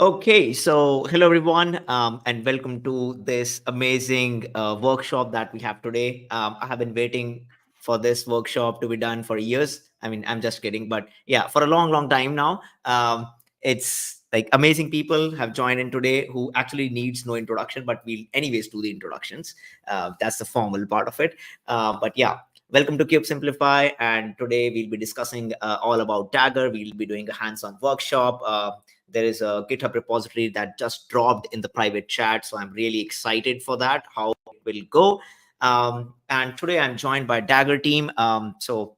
Okay, so hello everyone, and welcome to this amazing workshop that we have today. I have been waiting for this workshop to be done for years. I mean, I'm just kidding, but yeah, for a long, long time now. It's like amazing people have joined in today who actually needs no introduction, but we'll anyways do the introductions. That's the formal part of it. But yeah, welcome to Cube Simplify, and today we'll be discussing all about Dagger. We'll be doing a hands-on workshop. There is a GitHub repository that just dropped in the private chat, so I'm really excited for that, how it will go. And today I'm joined by Dagger team. So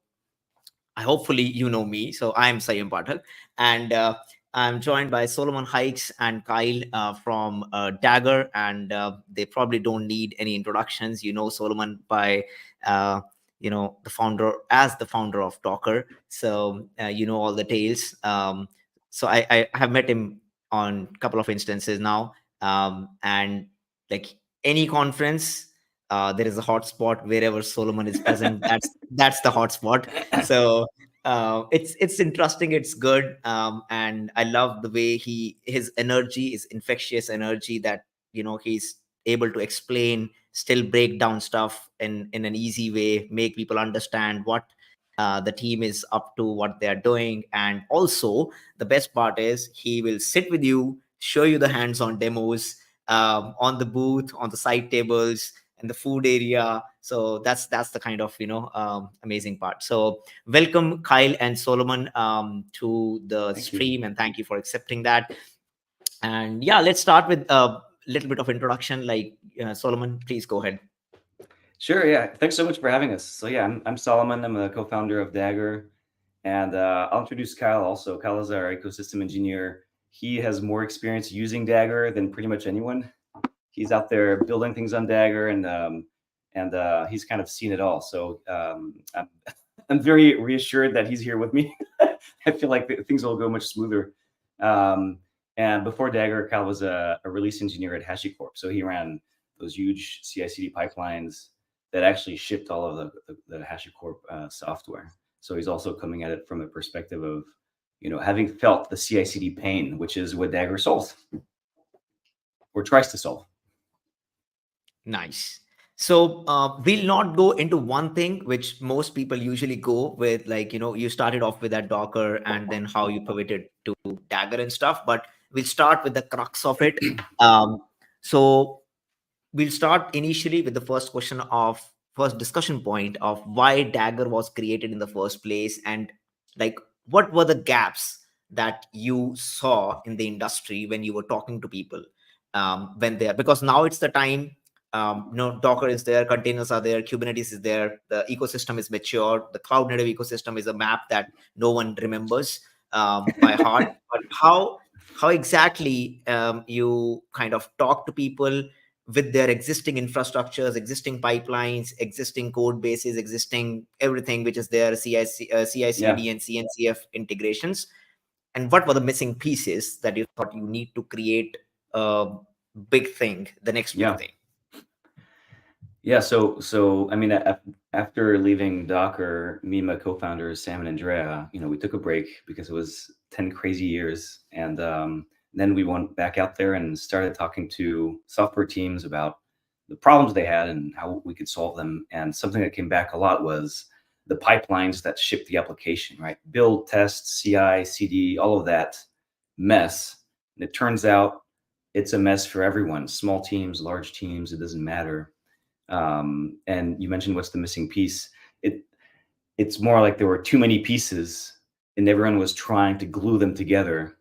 I hopefully you know me. So I'm Sayam Pathak, and I'm joined by Solomon Hykes and Kyle from Dagger, and they probably don't need any introductions. You know Solomon by the founder as the founder of Docker, so you know all the tales. So I have met him on a couple of instances now, and like any conference. There is a hotspot wherever Solomon is present. That's the hotspot. So it's interesting, it's good, and I love the way his energy is infectious energy that he's able to explain, still break down stuff in an easy way, make people understand what the team is up to, what they are doing. And also the best part is he will sit with you, show you the hands-on demos, on the booth, on the side tables, in the food area. So that's the kind of amazing part. So welcome Kyle and Solomon to the Thank you. stream, and thank you for accepting that. And yeah, let's start with a little bit of introduction. Like Solomon, please go ahead. Sure, yeah. Thanks so much for having us. So yeah, I'm Solomon. I'm a co-founder of Dagger, and I'll introduce Kyle also. Kyle is our ecosystem engineer. He has more experience using Dagger than pretty much anyone. He's out there building things on Dagger, and he's kind of seen it all. So I'm very reassured that he's here with me. I feel like things will go much smoother. And before Dagger, Kyle was a release engineer at HashiCorp. So he ran those huge CI/CD pipelines that actually shipped all of the HashiCorp software. So he's also coming at it from a perspective of, having felt the CI/CD pain, which is what Dagger solves or tries to solve. Nice. So we'll not go into one thing, which most people usually go with, like, you started off with that Docker and then how you pivoted to Dagger and stuff, but we'll start with the crux of it. So we'll start initially with the first discussion point of why Dagger was created in the first place, and like what were the gaps that you saw in the industry when you were talking to people when there, because now it's the time. Docker is there, containers are there, Kubernetes is there, the ecosystem is mature, the cloud native ecosystem is a map that no one remembers by heart. But how exactly you kind of talk to people with their existing infrastructures, existing pipelines, existing code bases, existing everything which is there, CI/CD Yeah. and CNCF integrations, and what were the missing pieces that you thought you need to create a big thing, the next big Yeah. thing? Yeah, so I mean, after leaving Docker, me and my co-founders Sam and Andrea, we took a break because it was 10 crazy years, and then we went back out there and started talking to software teams about the problems they had and how we could solve them. And something that came back a lot was the pipelines that ship the application, right? Build, test, CI, CD, all of that mess. And it turns out it's a mess for everyone, small teams, large teams, it doesn't matter. And you mentioned what's the missing piece. It's more like there were too many pieces, and everyone was trying to glue them together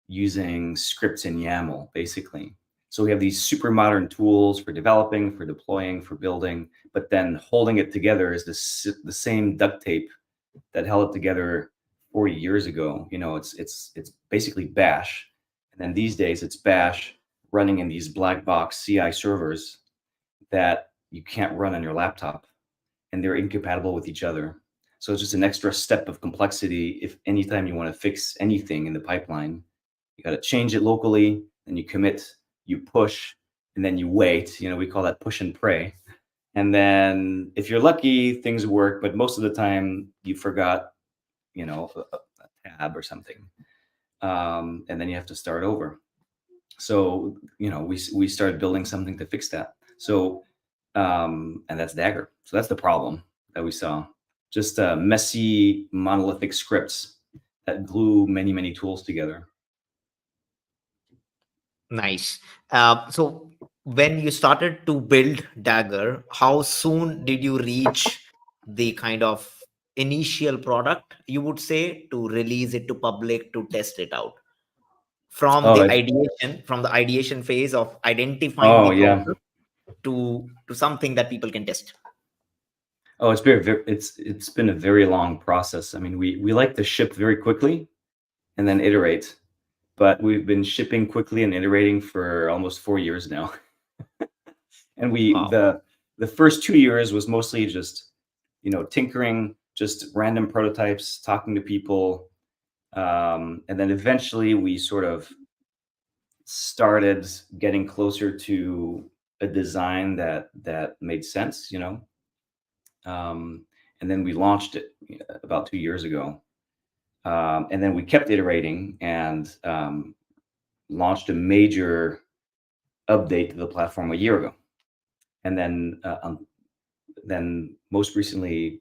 using scripts in YAML, basically. So we have these super modern tools for developing, for deploying, for building, but then holding it together is the same duct tape that held it together 40 years ago. It's basically Bash, and then these days it's Bash running in these black box CI servers that you can't run on your laptop, and they're incompatible with each other. So it's just an extra step of complexity. If anytime you want to fix anything in the pipeline, you got to change it locally, then you commit, you push, and then you wait. We call that push and pray. And then if you're lucky, things work, but most of the time you forgot, a tab or something. And then you have to start over. So we started building something to fix that. So and that's Dagger. So that's the problem that we saw. Just messy monolithic scripts that glue many tools together. Nice. So when you started to build Dagger, how soon did you reach the kind of initial product, you would say, to release it to public to test it out? Oh, From the ideation phase of identifying oh the yeah. problem to something that people can test. Oh, it's been a very long process. I mean, we like to ship very quickly and then iterate, but we've been shipping quickly and iterating for almost 4 years now. And Wow. the first 2 years was mostly just tinkering, just random prototypes, talking to people, and then eventually we sort of started getting closer to a design that made sense, um, and then we launched it about 2 years ago, and then we kept iterating and launched a major update to the platform a year ago, and then most recently,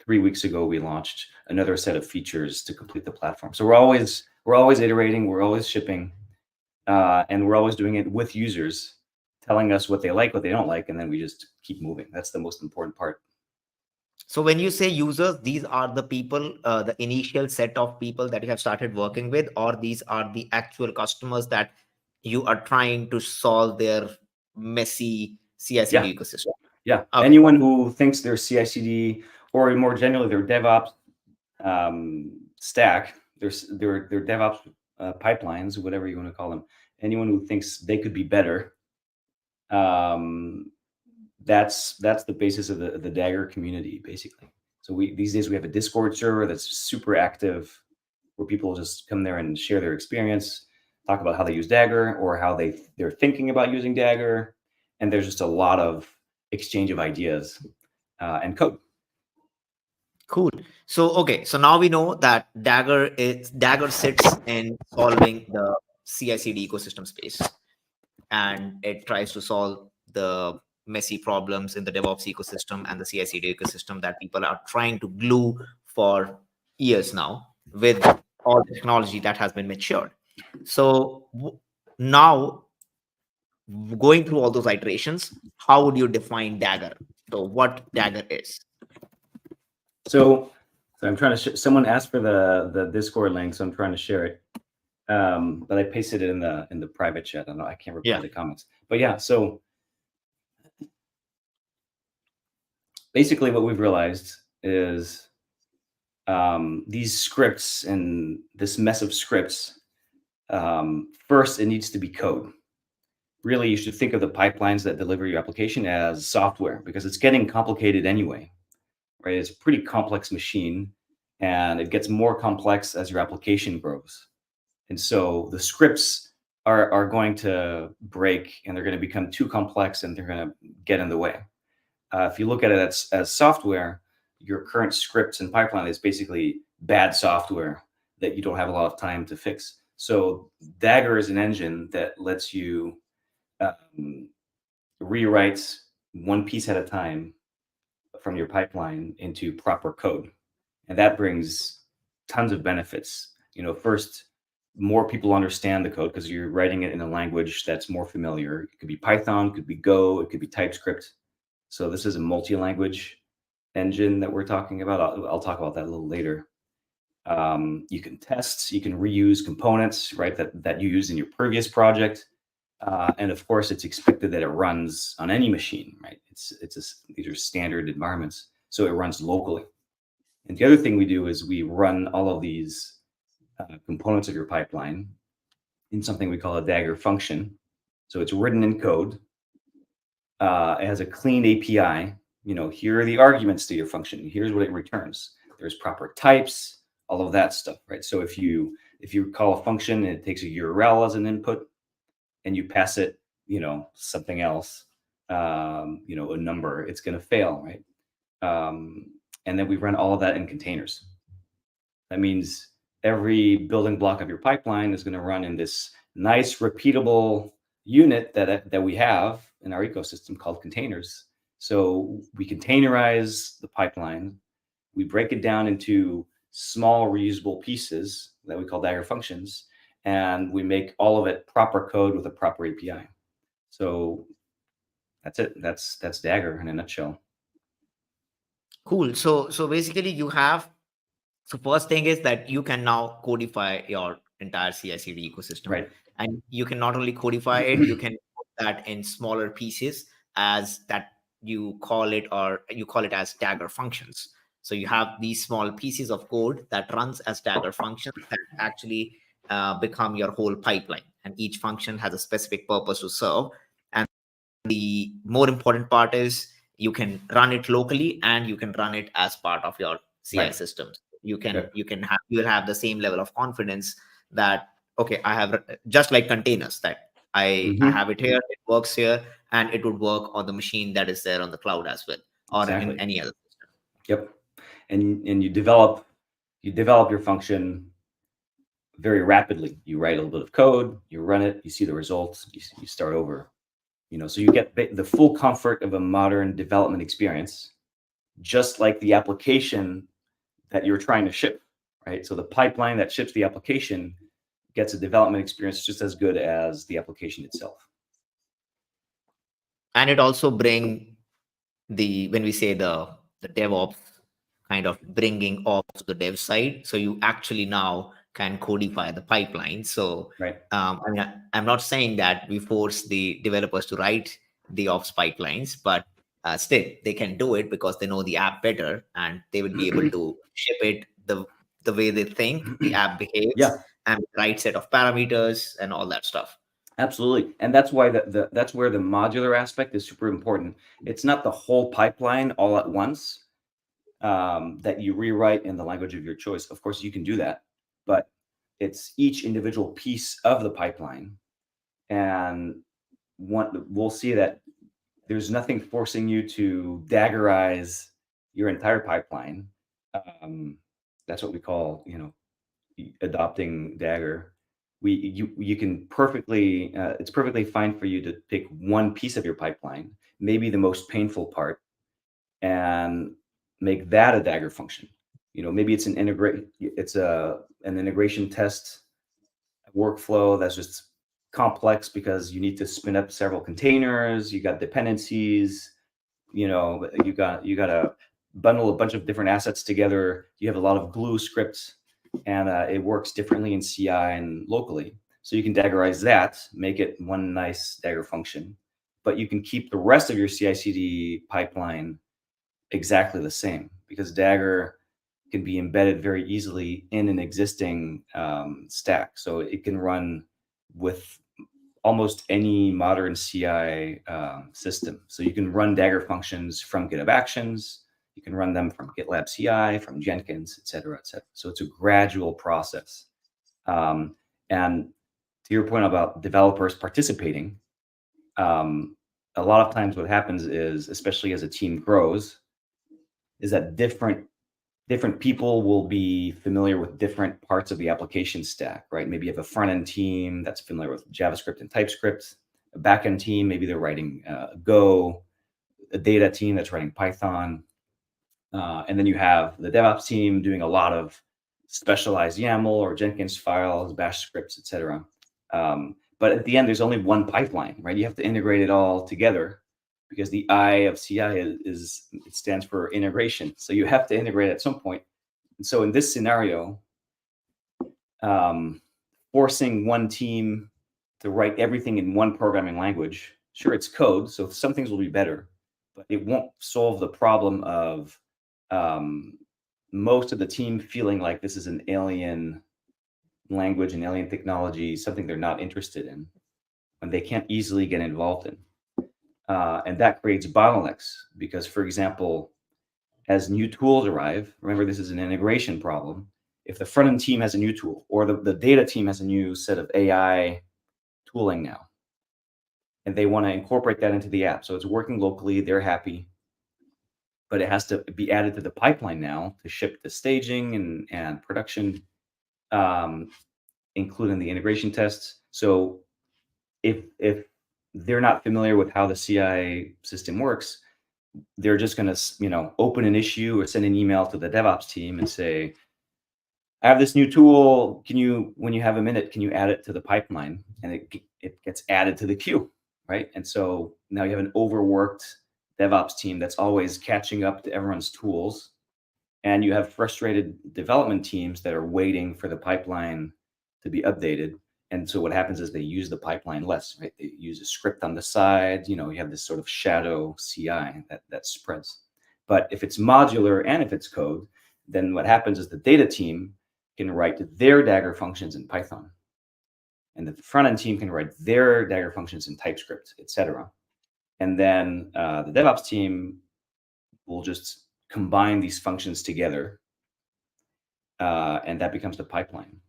3 weeks ago, we launched another set of features to complete the platform. So we're always iterating, we're always shipping, and we're always doing it with users telling us what they like, what they don't like, and then we just keep moving. That's the most important part. So when you say users, these are the people, the initial set of people that you have started working with, or these are the actual customers that you are trying to solve their messy Yeah, CI/CD ecosystem? yeah. Okay. Anyone who thinks their CI/CD, or more generally their DevOps stack, their DevOps pipelines, whatever you want to call them, anyone who thinks they could be better, um, that's the basis of the Dagger community, basically. So these days we have a Discord server that's super active, where people just come there and share their experience, talk about how they use Dagger or how they're thinking about using Dagger, and there's just a lot of exchange of ideas and code. Cool. So okay, so now we know that Dagger sits in solving the CI/CD ecosystem space, and it tries to solve the messy problems in the DevOps ecosystem and the CI/CD ecosystem that people are trying to glue for years now with all the technology that has been matured. So now, going through all those iterations, how would you define Dagger? So what Dagger is? So I'm trying to. Someone asked for the Discord link, so I'm trying to share it. But I pasted it in the private chat. I don't know. I can't reply Yeah. to comments. But yeah, so basically, what we've realized is these scripts and this mess of scripts. First, it needs to be code. Really, you should think of the pipelines that deliver your application as software, because it's getting complicated anyway, right? It's a pretty complex machine, and it gets more complex as your application grows. And so the scripts are going to break, and they're going to become too complex, and they're going to get in the way. If you look at it as software, your current scripts and pipeline is basically bad software that you don't have a lot of time to fix. So Dagger is an engine that lets you um, rewrite one piece at a time from your pipeline into proper code. And that brings tons of benefits. First, more people understand the code because you're writing it in a language that's more familiar. It could be Python, it could be Go, it could be TypeScript. So this is a multi-language engine that we're talking about. I'll talk about that a little later. You can test, you can reuse components, right, that you used in your previous project. And of course, it's expected that it runs on any machine, right? These are standard environments, so it runs locally. And the other thing we do is we run all of these components of your pipeline in something we call a Dagger function. So it's written in code. It has a clean API. Here are the arguments to your function. Here's what it returns. There's proper types, all of that stuff, right? So if you call a function and it takes a URL as an input, and you pass it, something else, a number, it's going to fail, right? And then we run all of that in containers. That means every building block of your pipeline is going to run in this nice repeatable unit that we have in our ecosystem called containers. So we containerize the pipeline, we break it down into small reusable pieces that we call Dagger functions, and we make all of it proper code with a proper API. So that's it. That's Dagger in a nutshell. Cool. So basically you have, so first thing is that you can now codify your entire CI/CD ecosystem, Right. and you can not only codify it, you can put that in smaller pieces as that you call it, or you call it as Dagger functions. So you have these small pieces of code that runs as Dagger functions that actually become your whole pipeline, and each function has a specific purpose to serve. And the more important part is you can run it locally and you can run it as part of your CI Right. systems. You can Yep. you will have the same level of confidence that, okay, I have, just like containers, that I Hmm. have it here, it works here, and it would work on the machine that is there on the cloud as well, or in Exactly. any other system. Yep. And you develop your function very rapidly. You write a little bit of code, you run it, you see the results, you start over. So you get the full comfort of a modern development experience, just like the application that you're trying to ship, right? So the pipeline that ships the application gets a development experience just as good as the application itself. And it also bring the, when we say the DevOps, kind of bringing off to the dev side, so you actually now can codify the pipeline. So Right. I'm not saying that we force the developers to write the ops pipelines, but still they can do it because they know the app better, and they will be able to ship it the way they think the app behaves, Yeah, and the right set of parameters and all that stuff. absolutely. And that's why that's where the modular aspect is super important. It's not the whole pipeline all at once that you rewrite in the language of your choice. Of course, you can do that, but it's each individual piece of the pipeline. And we'll see that there's nothing forcing you to daggerize your entire pipeline. Um, that's what we call, adopting Dagger. You can perfectly, it's perfectly fine for you to pick one piece of your pipeline, maybe the most painful part, and make that a Dagger function. Maybe it's an integration test workflow that's just complex because you need to spin up several containers, you got dependencies, you got to bundle a bunch of different assets together. You have a lot of glue scripts, and it works differently in CI and locally. So you can Daggerize that, make it one nice Dagger function, but you can keep the rest of your CI/CD pipeline exactly the same because Dagger can be embedded very easily in an existing stack. So it can run with almost any modern CI system. So you can run Dagger functions from GitHub Actions. You can run them from GitLab CI, from Jenkins, et cetera, et cetera. So it's a gradual process. And to your point about developers participating, a lot of times what happens is, especially as a team grows, is that different people will be familiar with different parts of the application stack, right? Maybe you have a front end team that's familiar with JavaScript and TypeScript, a back end team, maybe they're writing Go, a data team that's writing Python. And then you have the DevOps team doing a lot of specialized YAML or Jenkins files, Bash scripts, etc. But at the end, there's only one pipeline, right? You have to integrate it all together because the I of CI it stands for integration. So you have to integrate at some point. And so in this scenario, forcing one team to write everything in one programming language, sure, it's code, so some things will be better, but it won't solve the problem of most of the team feeling like this is an alien language and alien technology, something they're not interested in, and they can't easily get involved in. And that creates bottlenecks because, for example, as new tools arrive, remember this is an integration problem. If the front end team has a new tool or the data team has a new set of AI tooling now, and they want to incorporate that into the app, so it's working locally, they're happy, but it has to be added to the pipeline now to ship the staging and production, including the integration tests. So if they're not familiar with how the CI system works, they're just going to, open an issue or send an email to the DevOps team and say, I have this new tool. Can you, when you have a minute, can you add it to the pipeline? And it gets added to the queue, right? And so now you have an overworked DevOps team that's always catching up to everyone's tools. And you have frustrated development teams that are waiting for the pipeline to be updated. And so what happens is they use the pipeline less, right? They use a script on the side. You have this sort of shadow CI that spreads. But if it's modular and if it's code, then what happens is the data team can write their Dagger functions in Python. And the front end team can write their Dagger functions in TypeScript, etc. And then the DevOps team will just combine these functions together, and that becomes the pipeline.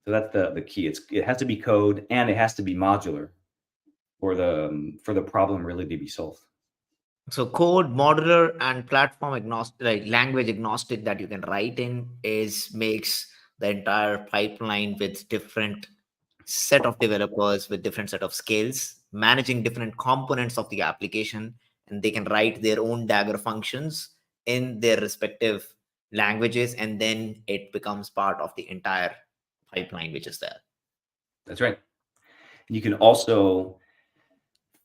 So that's the key. It has to be code and it has to be modular for the problem really to be solved. So code modular and platform agnostic, like language agnostic, that you can write in is makes the entire pipeline with different set of developers with different set of skills managing different components of the application, and they can write their own Dagger functions in their respective languages, and then it becomes part of the entire pipeline which is there. That's right. You can also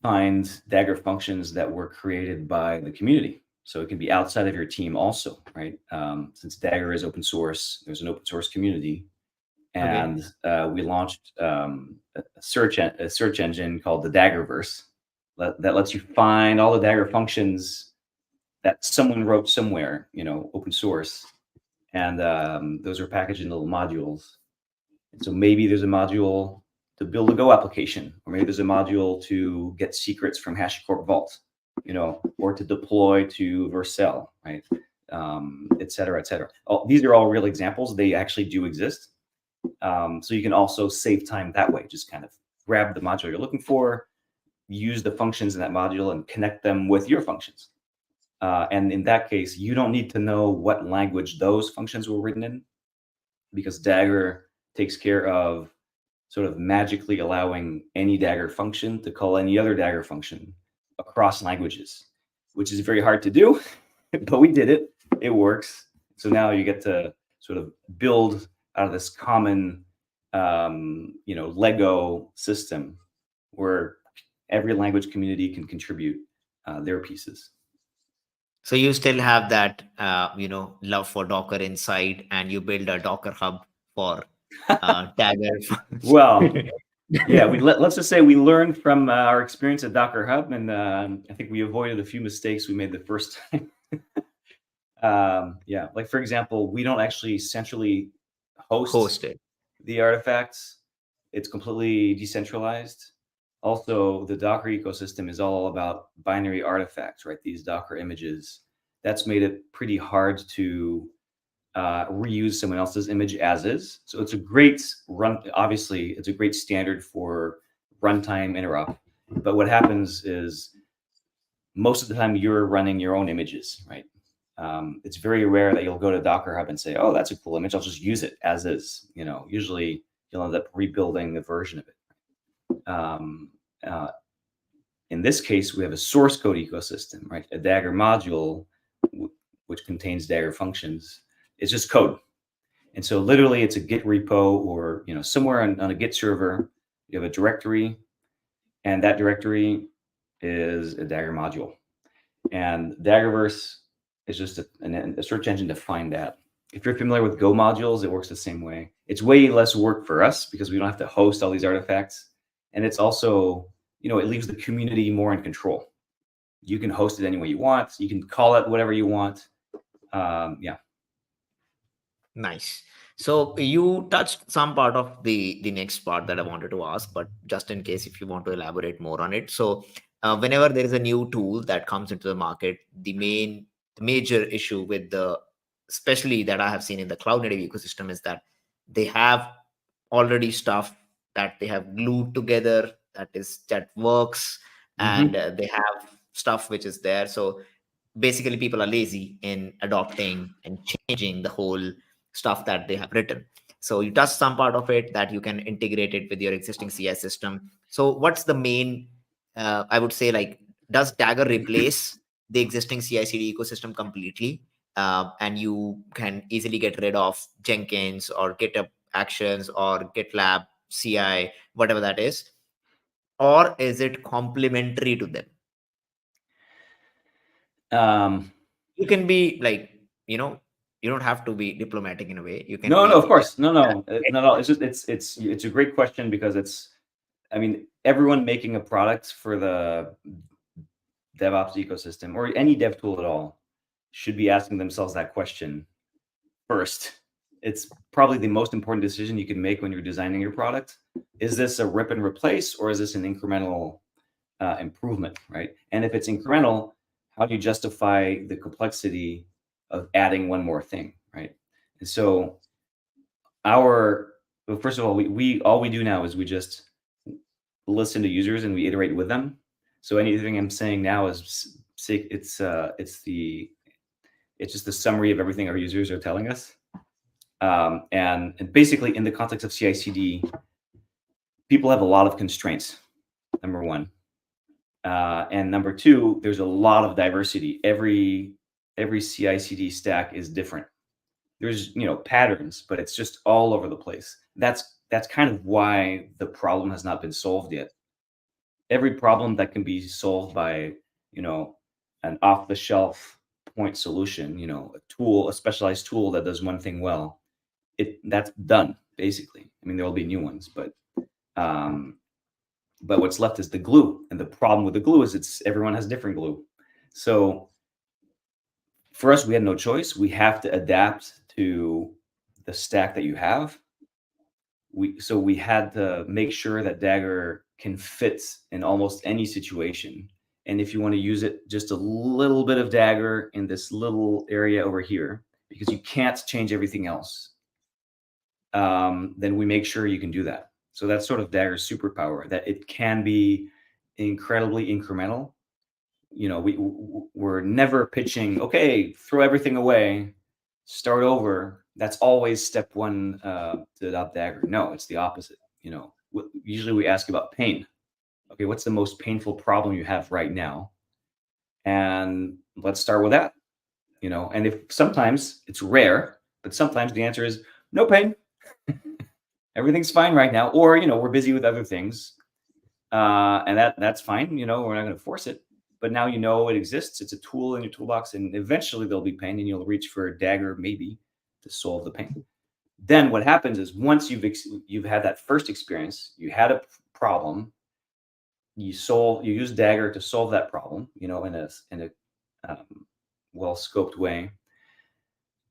find Dagger functions that were created by the community. So it can be outside of your team also, right? Since Dagger is open source, there's an open source community. And we launched a search engine called the Daggerverse that lets you find all the Dagger functions that someone wrote somewhere, open source. And those are packaged in little modules. And so maybe there's a module to build a Go application, or maybe there's a module to get secrets from HashiCorp Vault, or to deploy to Vercel, right? Et cetera, et cetera. These are all real examples. They actually do exist. So you can also save time that way. Just kind of grab the module you're looking for, use the functions in that module, and connect them with your functions. And in that case, you don't need to know what language those functions were written in, because Dagger takes care of sort of magically allowing any Dagger function to call any other Dagger function across languages, which is very hard to do, but we did it. It works. So now you get to sort of build out of this common, Lego system where every language community can contribute their pieces. So you still have that, love for Docker inside, and you build a Docker hub for Dagger. Well, yeah, let's just say we learned from our experience at Docker Hub, and I think we avoided a few mistakes we made the first time. Yeah, like for example, we don't actually centrally host Hosted. the artifacts. It's completely decentralized. Also, the Docker ecosystem is all about binary artifacts, right? These Docker images. That's made it pretty hard to reuse someone else's image as is. So it's a great obviously, it's a great standard for runtime interop. But what happens is most of the time you're running your own images, right? It's very rare that you'll go to Docker Hub and say, oh, that's a cool image, I'll just use it as is. Usually you'll end up rebuilding the version of it. In this case, we have a source code ecosystem, right? A Dagger module, which contains Dagger functions, is just code. And so literally it's a Git repo, or somewhere on a Git server, you have a directory, and that directory is a Dagger module. And Daggerverse is just a search engine to find that. If you're familiar with Go modules, it works the same way. It's way less work for us because we don't have to host all these artifacts. And it's also, it leaves the community more in control. You can host it any way you want. You can call it whatever you want. Yeah. Nice. So you touched some part of the next part that I wanted to ask, but just in case if you want to elaborate more on it. So whenever there is a new tool that comes into the market, the major issue with especially that I have seen in the cloud native ecosystem, is that they have already stuff that they have glued together that works, and they have stuff which is there. So basically people are lazy in adopting and changing the whole stuff that they have written. So you touched some part of it that you can integrate it with your existing CI system. So what's the main, I would say, like, does Dagger replace the existing CI/CD ecosystem completely? And you can easily get rid of Jenkins or GitHub Actions or GitLab CI, whatever that is, or is it complementary to them? Um, You can be like, you know, you don't have to be diplomatic in a way. You can no, no, of be course, no, that, no, right? no, no. It's just it's a great question because I mean, everyone making a product for the DevOps ecosystem or any dev tool at all should be asking themselves that question first. It's probably the most important decision you can make when you're designing your product. Is this a rip and replace, or is this an incremental improvement, right? And if it's incremental, how do you justify the complexity of adding one more thing, right? And so well, first of all, we all we do now is we just listen to users and we iterate with them. So anything I'm saying now is it's just the summary of everything our users are telling us. And basically, in the context of CI/CD, people have a lot of constraints. Number one, and number two, there's a lot of diversity. Every CI/CD stack is different. There's patterns, but it's just all over the place. That's kind of why the problem has not been solved yet. Every problem that can be solved by an off-the-shelf point solution, a specialized tool that does one thing well, that's done basically. I mean, there will be new ones, um, but what's left is the glue, and the problem with the glue is everyone has different glue. So for us, we had no choice. We have to adapt to the stack that you have. We had to make sure that Dagger can fit in almost any situation. And if you want to use it, just a little bit of Dagger in this little area over here, because you can't change everything else, then we make sure you can do that. So that's sort of Dagger's superpower, that it can be incredibly incremental. We're never pitching, okay, throw everything away, start over. That's always step one to adopt Dagger. No, it's the opposite. Usually we ask about pain. Okay, what's the most painful problem you have right now? And let's start with that. And if sometimes it's rare, but sometimes the answer is no pain. Everything's fine right now, or we're busy with other things, and that's fine. We're not going to force it, but now it exists. It's a tool in your toolbox, and eventually there'll be pain, and you'll reach for a Dagger maybe to solve the pain. Then what happens is, once you've had that first experience, you had a problem, you use Dagger to solve that problem, in a well scoped way.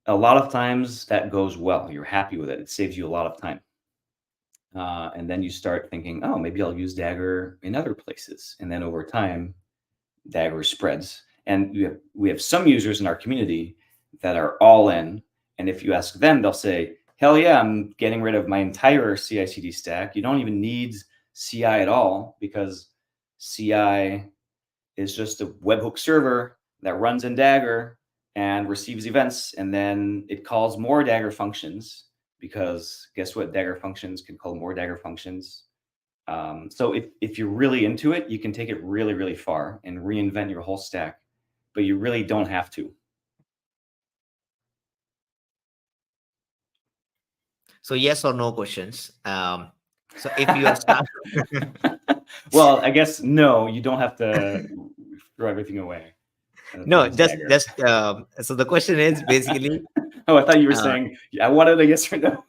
A lot of times that goes well. You're happy with it. It saves you a lot of time. And then you start thinking, oh, maybe I'll use Dagger in other places. And then over time, Dagger spreads. And we have some users in our community that are all in. And if you ask them, they'll say, hell yeah, I'm getting rid of my entire CI/CD stack. You don't even need CI at all, because CI is just a webhook server that runs in Dagger and receives events. And then it calls more Dagger functions, because guess what? Dagger functions can call more Dagger functions. So if you're really into it, you can take it really, really far and reinvent your whole stack, but you really don't have to. So yes or no questions. So if you are start Well, I guess no, you don't have to throw everything away. To no, use Dagger. so the question is basically, Oh, I thought you were uh, saying I wanted a yes or no.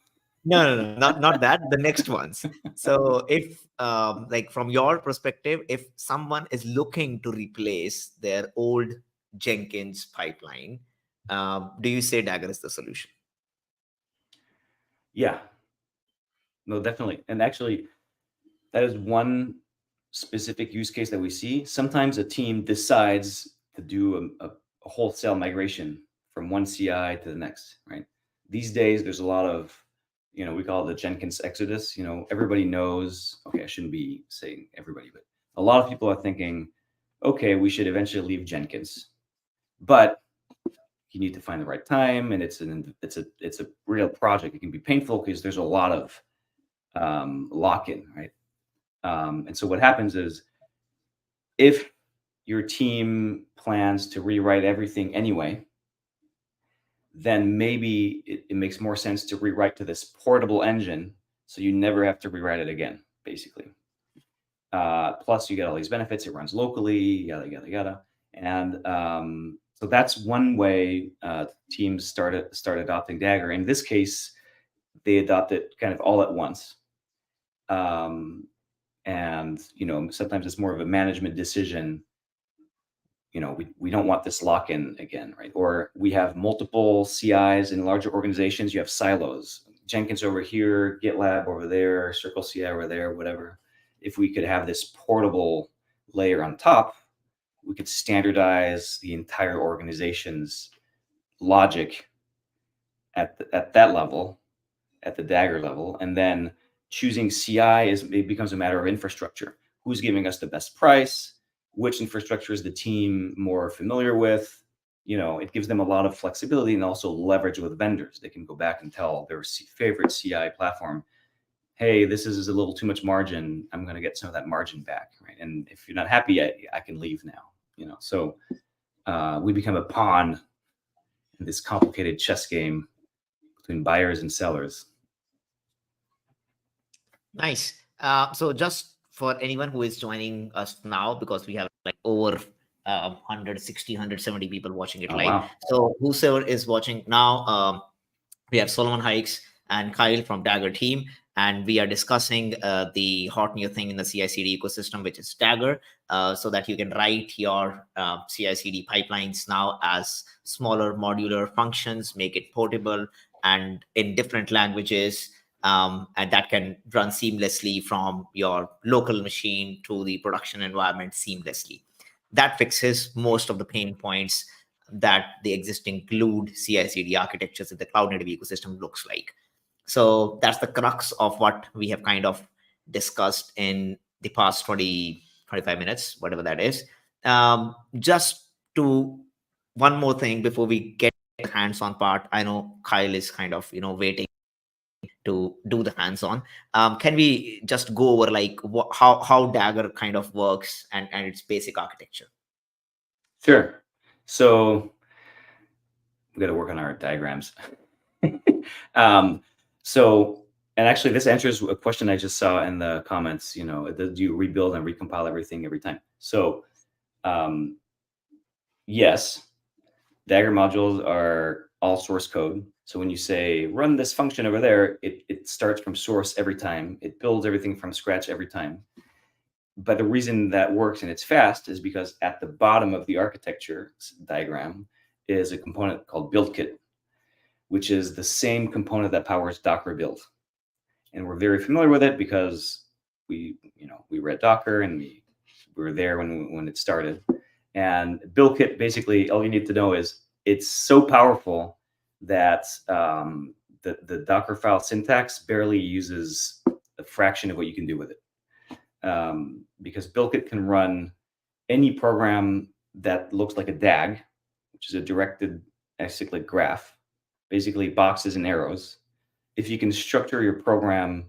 no, not that. The next ones. So if like from your perspective, if someone is looking to replace their old Jenkins pipeline, do you say Dagger is the solution? Yeah, no, definitely. And actually, that is one specific use case that we see. Sometimes a team decides to do a wholesale migration from one CI to the next, right? These days, there's a lot of, we call it the Jenkins exodus. Everybody knows, okay, I shouldn't be saying everybody, but a lot of people are thinking, okay, we should eventually leave Jenkins. But you need to find the right time, and it's a real project. It can be painful because there's a lot of lock-in, right? And so what happens is, if your team plans to rewrite everything anyway, then maybe it makes more sense to rewrite to this portable engine, so you never have to rewrite it again, basically. Plus, you get all these benefits. It runs locally, yada yada yada. And so that's one way teams start adopting Dagger. In this case, they adopt it kind of all at once. And sometimes it's more of a management decision. We don't want this lock-in again, right? Or we have multiple CIs in larger organizations. You have silos, Jenkins over here, GitLab over there, Circle CI over there, whatever. If we could have this portable layer on top, we could standardize the entire organization's logic at that level, at the Dagger level, and then choosing CI it becomes a matter of infrastructure. Who's giving us the best price? Which infrastructure is the team more familiar with? It gives them a lot of flexibility and also leverage with vendors. They can go back and tell their favorite CI platform, hey, this is a little too much margin. I'm going to get some of that margin back, right? And if you're not happy, I can leave now. So we become a pawn in this complicated chess game between buyers and sellers. Nice. So just for anyone who is joining us now, because we have like over 160, 170 people watching it live. Wow. So whosoever is watching now, we have Solomon, Hykes, and Kyle from Dagger team, and we are discussing the hot new thing in the CI/CD ecosystem, which is Dagger, so that you can write your CI/CD pipelines now as smaller modular functions, make it portable and in different languages, and that can run seamlessly from your local machine to the production environment seamlessly. That fixes most of the pain points that the existing glued CI/CD architectures in the cloud native ecosystem looks like. So that's the crux of what we have kind of discussed in the past 20, 25 minutes, whatever that is. Just to one more thing before we get the hands-on part. I know Kyle is kind of, waiting to do the hands-on. Can we just go over like how Dagger kind of works and its basic architecture? Sure. So we got to work on our diagrams. And actually, this answers a question I just saw in the comments. Do you rebuild and recompile everything every time? So, yes, Dagger modules are all source code. So when you say run this function over there, it starts from source every time. It builds everything from scratch every time. But the reason that works and it's fast is because at the bottom of the architecture diagram is a component called buildkit, which is the same component that powers Docker build. And we're very familiar with it because we read Docker and we were there when it started. And buildkit, basically, all you need to know is it's so powerful that the Docker file syntax barely uses a fraction of what you can do with it. Because buildkit can run any program that looks like a DAG, which is a directed acyclic graph, basically boxes and arrows. If you can structure your program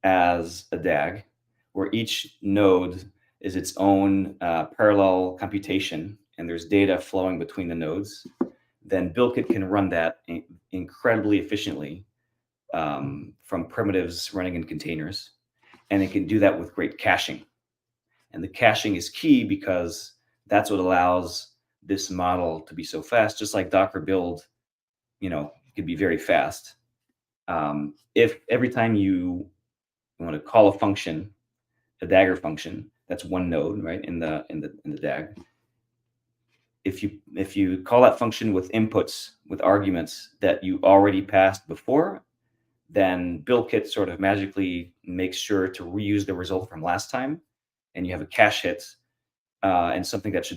as a DAG, where each node is its own parallel computation, and there's data flowing between the nodes, then buildkit can run that incredibly efficiently from primitives running in containers. And it can do that with great caching. And the caching is key because that's what allows this model to be so fast. Just like Docker build, could be very fast. If every time you want to call a function, a Dagger function, that's one node, right, in the DAG. If you call that function with inputs, with arguments that you already passed before, then buildkit sort of magically makes sure to reuse the result from last time, and you have a cache hit, and something that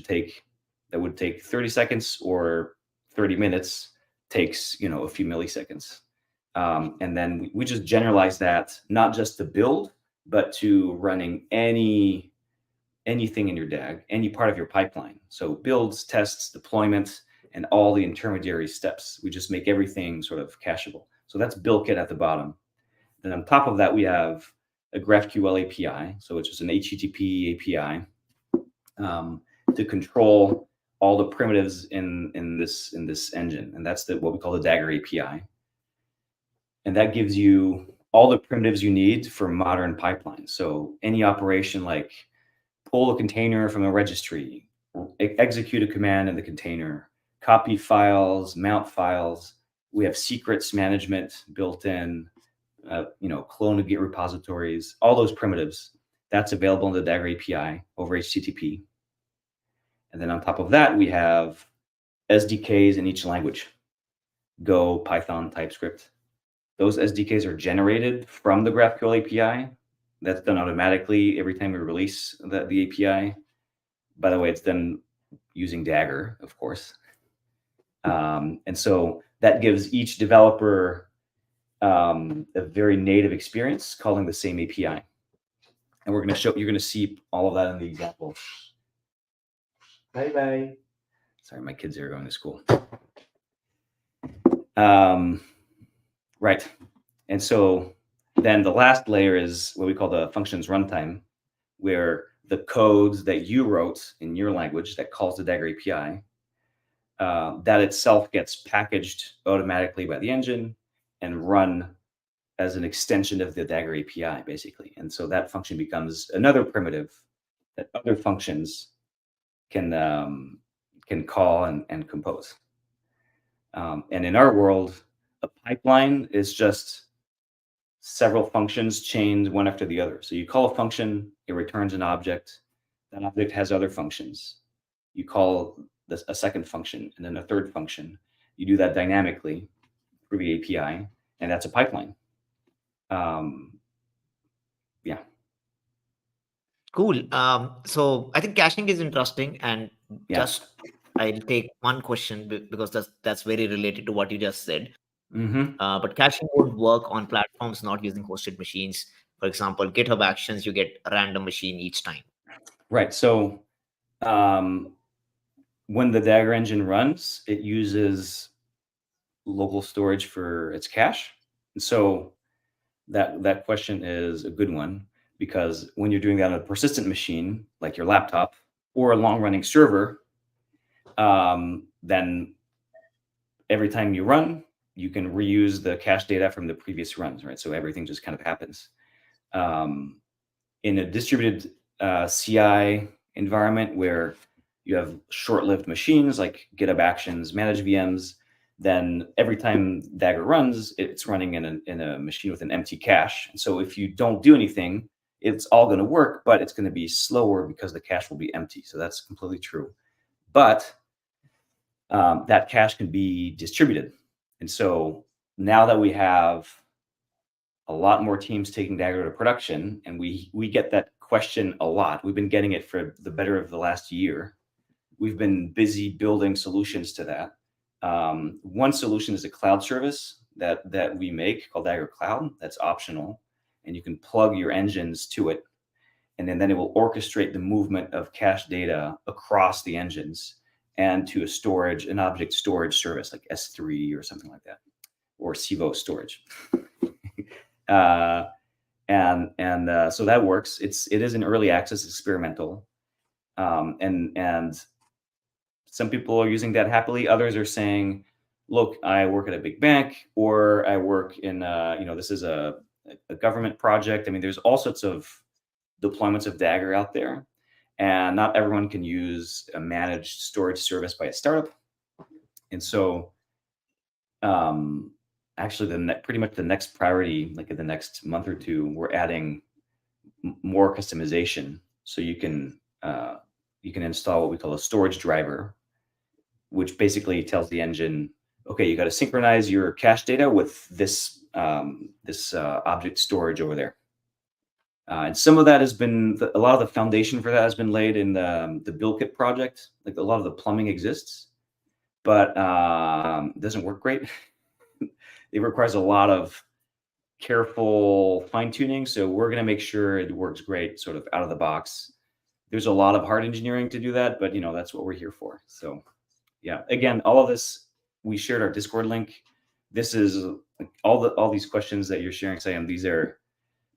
would take 30 seconds or 30 minutes takes a few milliseconds. And then we just generalize that not just to build, but to running anything in your DAG, any part of your pipeline. So builds, tests, deployment, and all the intermediary steps. We just make everything sort of cacheable. So that's BuildKit at the bottom. Then on top of that, we have a GraphQL API, so which is an HTTP API to control all the primitives in this engine, and that's what we call the Dagger API, and that gives you all the primitives you need for modern pipelines. So any operation like pull a container from a registry, execute a command in the container, copy files, mount files. We have secrets management built in, clone and git repositories, all those primitives. That's available in the Dagger API over HTTP. And then on top of that, we have SDKs in each language: Go, Python, TypeScript. Those SDKs are generated from the GraphQL API. That's done automatically every time we release the API. By the way, it's done using Dagger, of course. And so that gives each developer a very native experience calling the same API. And you're going to see all of that in the example. Bye-bye. Sorry, my kids are going to school. Right. And so then the last layer is what we call the functions runtime, where the codes that you wrote in your language that calls the Dagger API, that itself gets packaged automatically by the engine and run as an extension of the Dagger API, basically. And so that function becomes another primitive that other functions can call and compose. And in our world, a pipeline is just several functions chained one after the other. So you call a function, it returns an object. That object has other functions. You call a second function and then a third function. You do that dynamically through the API, and that's a pipeline. Yeah. Cool. So I think caching is interesting, and just I'll take one question because that's very related to what you just said. But caching won't work on platforms not using hosted machines. For example, GitHub Actions, you get a random machine each time. Right. So when the Dagger engine runs, it uses local storage for its cache. And so that question is a good one, because when you're doing that on a persistent machine, like your laptop or a long-running server, then every time you run, you can reuse the cache data from the previous runs, right? So everything just kind of happens. In a distributed CI environment where you have short-lived machines like GitHub Actions, managed VMs, then every time Dagger runs, it's running in a machine with an empty cache. And so if you don't do anything, it's all going to work, but it's going to be slower because the cache will be empty. So that's completely true. But that cache can be distributed. And so now that we have a lot more teams taking Dagger to production, and we get that question a lot. We've been getting it for the better of the last year. We've been busy building solutions to that. One solution is a cloud service that we make called Dagger Cloud. That's optional, and you can plug your engines to it, and then it will orchestrate the movement of cache data across the engines and to an object storage service like S3 or something like that, or Civo storage. So that works. It is an early access experimental, and some people are using that happily. Others are saying, look, I work at a big bank, or I work in, this is a government project. I mean, there's all sorts of deployments of Dagger out there, and not everyone can use a managed storage service by a startup. And so actually pretty much the next priority, like in the next month or two, we're adding more customization. So you can install what we call a storage driver, which basically tells the engine, okay, you got to synchronize your cache data with this object storage over there. And some of that has been, a lot of the foundation for that has been laid in the BuildKit project. Like a lot of the plumbing exists, but it doesn't work great. It requires a lot of careful fine tuning. So we're going to make sure it works great, sort of out of the box. There's a lot of hard engineering to do that, but that's what we're here for. So Yeah. Again, all of this, we shared our Discord link. This is all these questions that you're sharing, Sam. These are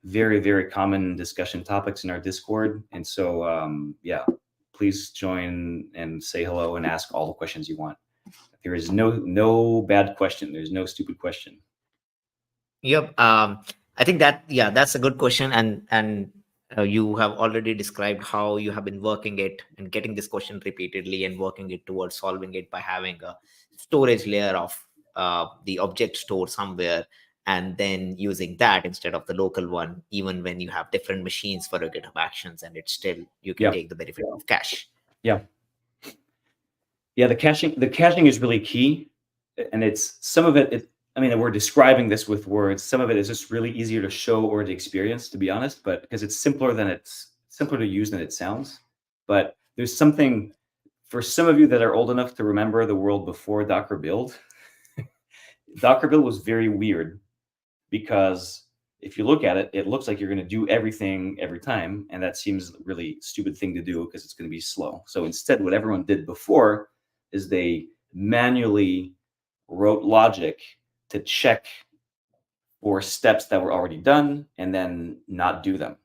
very, very common discussion topics in our Discord. And so, yeah, please join and say hello and ask all the questions you want. There is no bad question. There's no stupid question. Yep. I think that, yeah, that's a good question, and you have already described how you have been working it and getting this question repeatedly and working it towards solving it by having a storage layer of the object store somewhere, and then using that instead of the local one, even when you have different machines for your GitHub Actions, and it's still you can Yeah. take the benefit of cache. Yeah. Yeah. The caching is really key. And it's some of it, I mean, we're describing this with words. Some of it is just really easier to show or to experience, to be honest, but because it's simpler to use than it sounds. But there's something for some of you that are old enough to remember the world before Docker build. Docker build was very weird because if you look at it, it looks like you're going to do everything every time. And that seems a really stupid thing to do because it's going to be slow. So instead, what everyone did before is they manually wrote logic to check for steps that were already done and then not do them.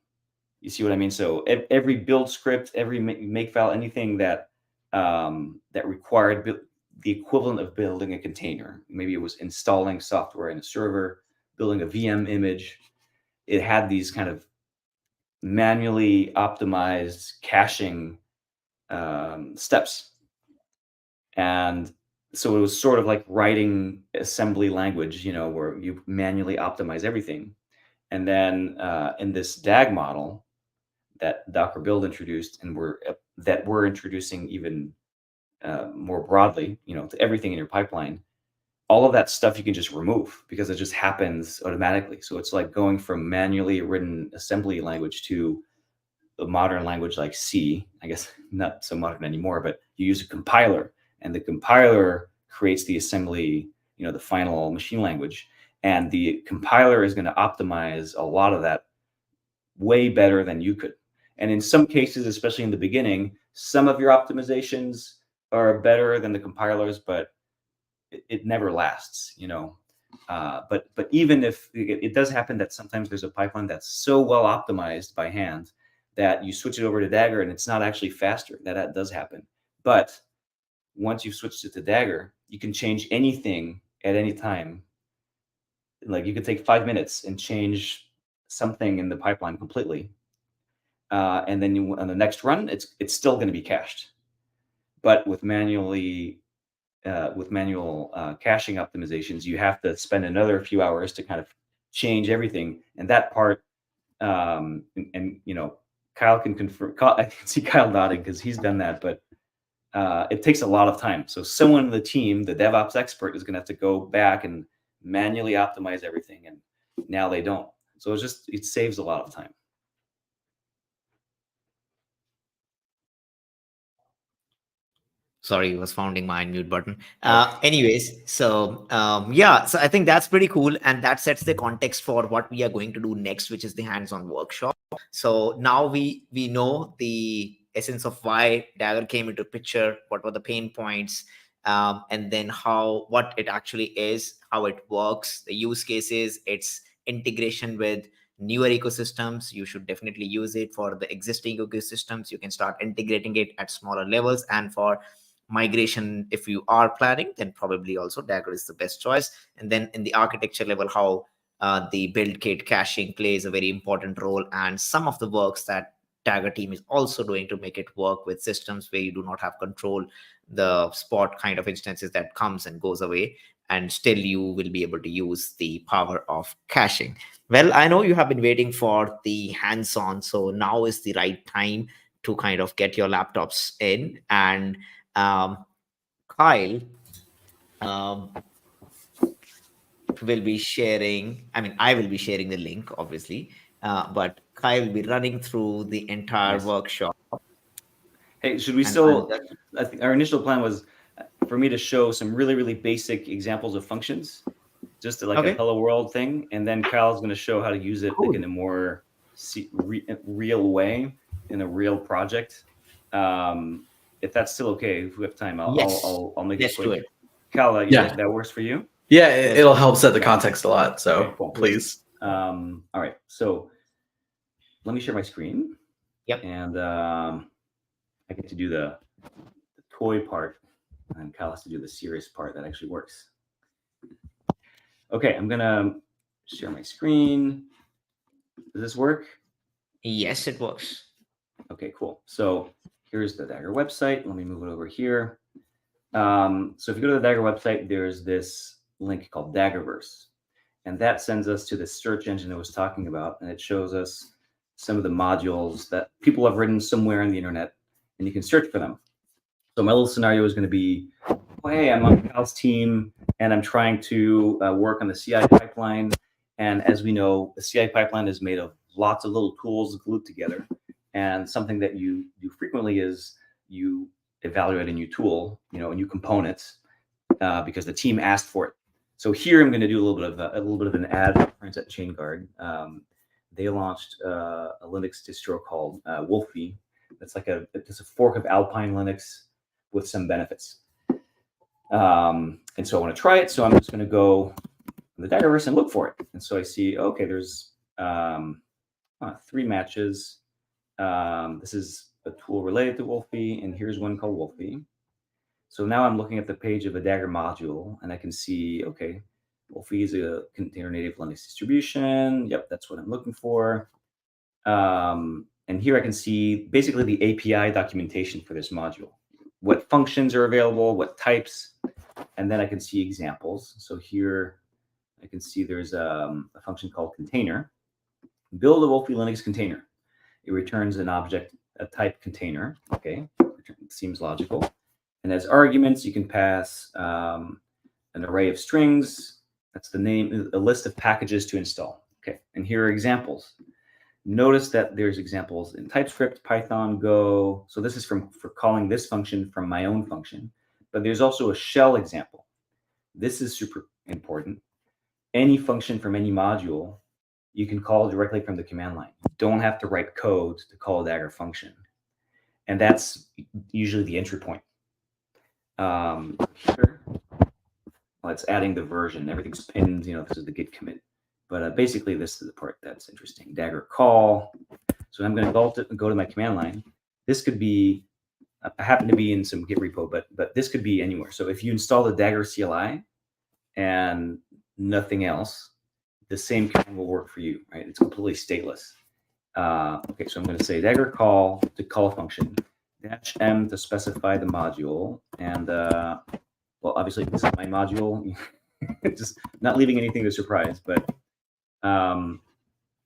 You see what I mean? So every build script, every make file, anything that that required the equivalent of building a container. Maybe it was installing software in a server, building a VM image. It had these kind of manually optimized caching steps. And so it was sort of like writing assembly language, where you manually optimize everything. And then in this DAG model that Docker Build introduced, and we're introducing even more broadly, to everything in your pipeline, all of that stuff you can just remove because it just happens automatically. So it's like going from manually written assembly language to a modern language like C, I guess not so modern anymore, but you use a compiler, and the compiler creates the assembly, the final machine language, and the compiler is going to optimize a lot of that way better than you could. And in some cases, especially in the beginning, some of your optimizations are better than the compilers, but it never lasts. But even if it does happen that sometimes there's a pipeline that's so well optimized by hand that you switch it over to Dagger and it's not actually faster. That does happen. But once you've switched it to Dagger, you can change anything at any time. Like you could take 5 minutes and change something in the pipeline completely. And then on the next run, it's still going to be cached. But with manual caching optimizations, you have to spend another few hours to kind of change everything. And that part, and Kyle can confirm. I can see Kyle nodding because he's done that, but it takes a lot of time. So someone in the team, the DevOps expert, is going to have to go back and manually optimize everything, and now they don't. So it saves a lot of time. Sorry, was finding my unmute button. Anyways, so yeah, so I think that's pretty cool, and that sets the context for what we are going to do next, which is the hands-on workshop. So now we know the essence of why Dagger came into picture, what were the pain points, and then what it actually is, how it works, the use cases, its integration with newer ecosystems. You should definitely use it for the existing ecosystems. You can start integrating it at smaller levels, and for migration, if you are planning, then probably also Dagger is the best choice. And then in the architecture level, how the build kit caching plays a very important role, and some of the works that Dagger team is also doing to make it work with systems where you do not have control, the spot kind of instances that comes and goes away, and still you will be able to use the power of caching. Well, I know you have been waiting for the hands-on, so now is the right time to kind of get your laptops in. And Kyle um, will be sharing, I mean, I will be sharing the link, obviously, but Kyle will be running through the entire Nice. workshop. Hey, should we And I'll still? just, I think our initial plan was for me to show some really, really basic examples of functions, just like a okay, hello world thing, and then Kyle's going to show how to use it like cool. in a more real way in a real project. Um, if that's still okay, if we have time, Yes, I'll make it let's do quick. it. Cal, Yeah. that works for you? Yeah, it'll help set the context a lot. So Okay, cool. please. All right, so let me share my screen. Yep. And I get to do the toy part, and Cal has to do the serious part that actually works. Okay, I'm gonna share my screen. Does this work? Yes, it works. Okay, cool. So here's the Dagger website. Let me move it over here. So if you go to the Dagger website, there's this link called Daggerverse, and that sends us to the search engine I was talking about, and it shows us some of the modules that people have written somewhere on the internet, and you can search for them. So my little scenario is going to be, oh, hey, I'm on Cal's team, and I'm trying to work on the CI pipeline. And as we know, the CI pipeline is made of lots of little tools glued together. And something that you do frequently is you evaluate a new tool, a new component, because the team asked for it. So here I'm going to do a little bit of an ad for friends at ChainGuard. They launched a Linux distro called Wolfie. It's like it's a fork of Alpine Linux with some benefits. And so I want to try it. So I'm just going to go in the Daggerverse and look for it. And so I see, okay, there's 3 matches. This is a tool related to Wolfie, and here's one called Wolfie. So now I'm looking at the page of a Dagger module, and I can see, okay, Wolfie is a container native Linux distribution. Yep, that's what I'm looking for. And here I can see basically the API documentation for this module. What functions are available, what types, and then I can see examples. So here I can see there's a function called container. Build a Wolfie Linux container. It returns an object, a type container. Okay, seems logical. And as arguments, you can pass an array of strings. That's the name, a list of packages to install. Okay, and here are examples. Notice that there's examples in TypeScript, Python, Go. So this is for calling this function from my own function. But there's also a shell example. This is super important. Any function from any module, you can call directly from the command line. You don't have to write code to call a Dagger function. And that's usually the entry point. Here, well, it's adding the version. Everything's pinned, this is the git commit. But basically, this is the part that's interesting. Dagger call. So I'm going to go to my command line. This could be, I happen to be in some Git repo, but this could be anywhere. So if you install the Dagger CLI and nothing else, the same command will work for you, right? It's completely stateless. Okay, so I'm going to say Dagger call to call a function, -m to specify the module, and well, obviously this is my module. Just not leaving anything to surprise, but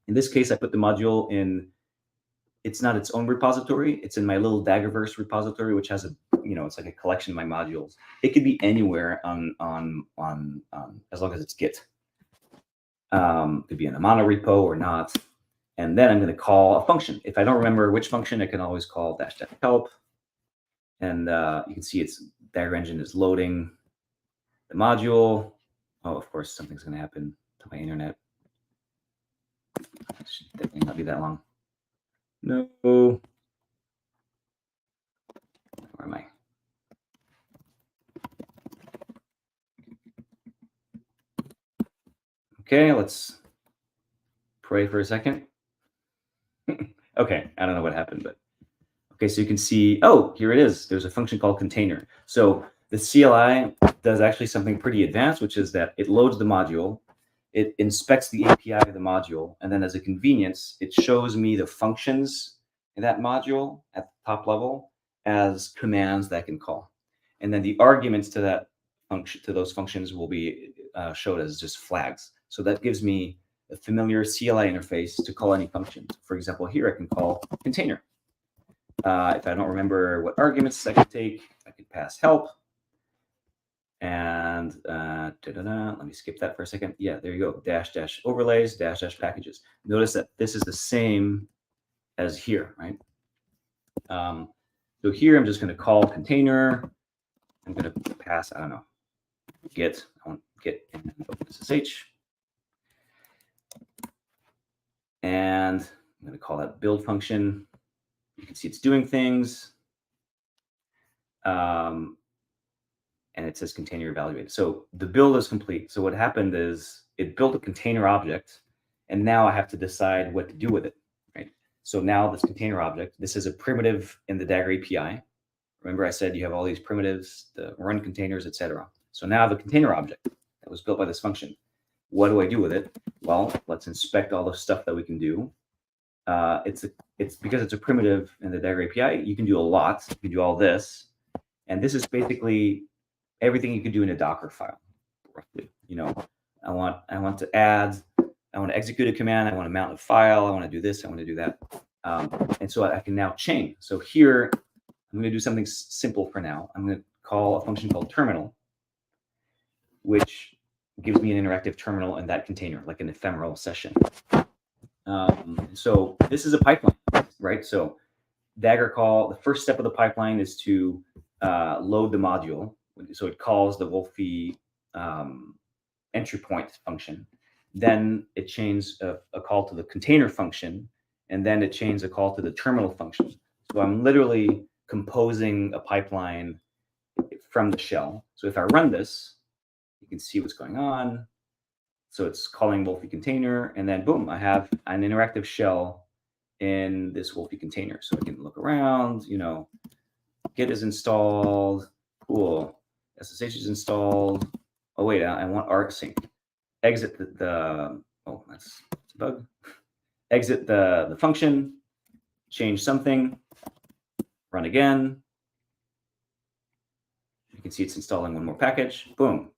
in this case, I put the module in. It's not its own repository. It's in my little Daggerverse repository, which has it's like a collection of my modules. It could be anywhere on as long as it's Git. Could be in a mono repo or not. And then I'm going to call a function. If I don't remember which function, I can always call --help. And you can see its Dagger engine is loading the module. Oh, of course, something's going to happen to my internet. It should definitely not be that long. No. Where am I? Okay, let's pray for a second. Okay, I don't know what happened, but okay, so you can see, oh, here it is. There's a function called container. So the CLI does actually something pretty advanced, which is that it loads the module, it inspects the API of the module, and then as a convenience, it shows me the functions in that module at the top level as commands that I can call. And then the arguments to that function, to those functions, will be showed as just flags. So that gives me a familiar CLI interface to call any function. For example, here I can call container. If I don't remember what arguments I could take, I could pass help. And let me skip that for a second. Yeah, there you go. -- overlays, -- packages. Notice that this is the same as here, right? So here I'm just going to call container. I'm going to pass, I don't know, git. I want git and OpenSSH. And I'm going to call that build function. You can see it's doing things. and it says container evaluated. So the build is complete. So what happened is it built a container object, and now I have to decide what to do with it, right? So now this container object, this is a primitive in the Dagger API. Remember I said you have all these primitives, the run containers, etc. So now the container object that was built by this function, what do I do with it? Well, let's inspect all the stuff that we can do. It's because it's a primitive in the Dagger API, you can do a lot. You can do all this. And this is basically everything you could do in a Docker file, roughly. I want to add, I want to execute a command, I want to mount a file, I want to do this, I want to do that. And so I can now chain. So here, I'm going to do something simple for now. I'm going to call a function called terminal, which gives me an interactive terminal in that container, like an ephemeral session. So this is a pipeline, right? So Dagger call, the first step of the pipeline is to load the module. So it calls the Wolfie entry point function. Then it chains a call to the container function, and then it chains a call to the terminal function. So I'm literally composing a pipeline from the shell. So if I run this, you can see what's going on. So it's calling Wolfie container, and then boom, I have an interactive shell in this Wolfie container. So I can look around, Git is installed, cool. SSH is installed. Oh wait, I want artsync. Exit oh, that's a bug. Exit the function, change something, run again. You can see it's installing one more package. Boom,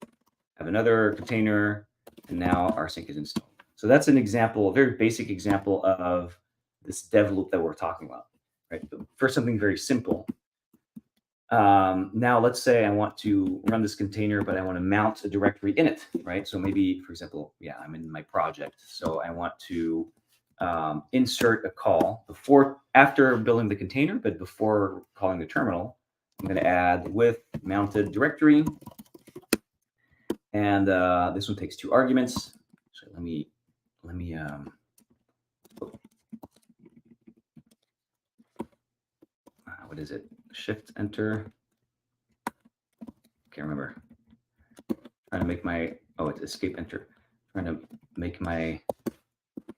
have another container, and now rsync is installed. So that's an example, a very basic example of this dev loop that we're talking about, right? For something very simple. Now let's say I want to run this container, but I want to mount a directory in it, right? So maybe, for example, I'm in my project. So I want to insert a call after building the container, but before calling the terminal. I'm going to add with mounted directory. And this one takes 2 arguments. So let me what is it? Shift enter. Can't remember. Trying to make my, it's escape enter. Trying to make my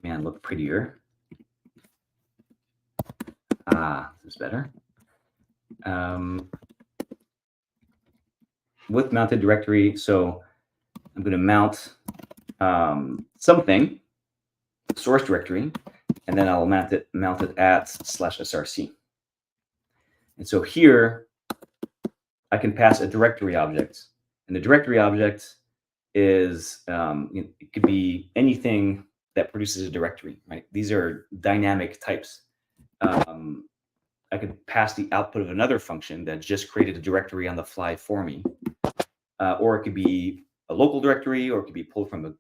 man look prettier. This is better. With mounted directory, so I'm going to mount something, source directory, and then I'll mount it at /src. And so here, I can pass a directory object, and the directory object is it could be anything that produces a directory, right? These are dynamic types. I could pass the output of another function that just created a directory on the fly for me, or it could be a local directory, or it could be pulled from a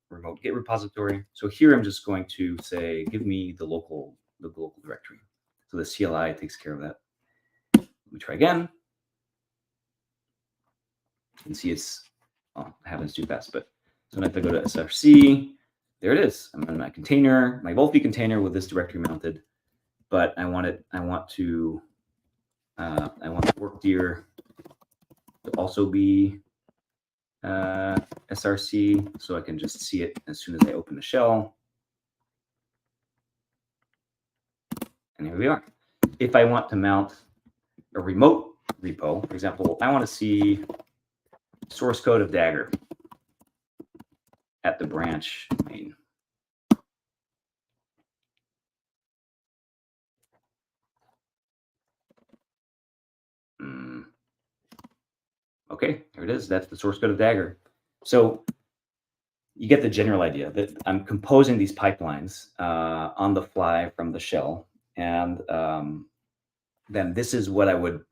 remote Git repository. So here I'm just going to say, give me the local directory. So the CLI takes care of that. Let me try again. You can see it happens too fast, but so if I go to src, there it is. I'm in my container, my Wolfie container with this directory mounted, but I want the work dir to also be src, so I can just see it as soon as I open the shell. And here we are. If I want to mount a remote repo, for example, I want to see source code of Dagger at the branch main. Okay, here it is. That's the source code of Dagger. So you get the general idea that I'm composing these pipelines on the fly from the shell. And then this is what I would,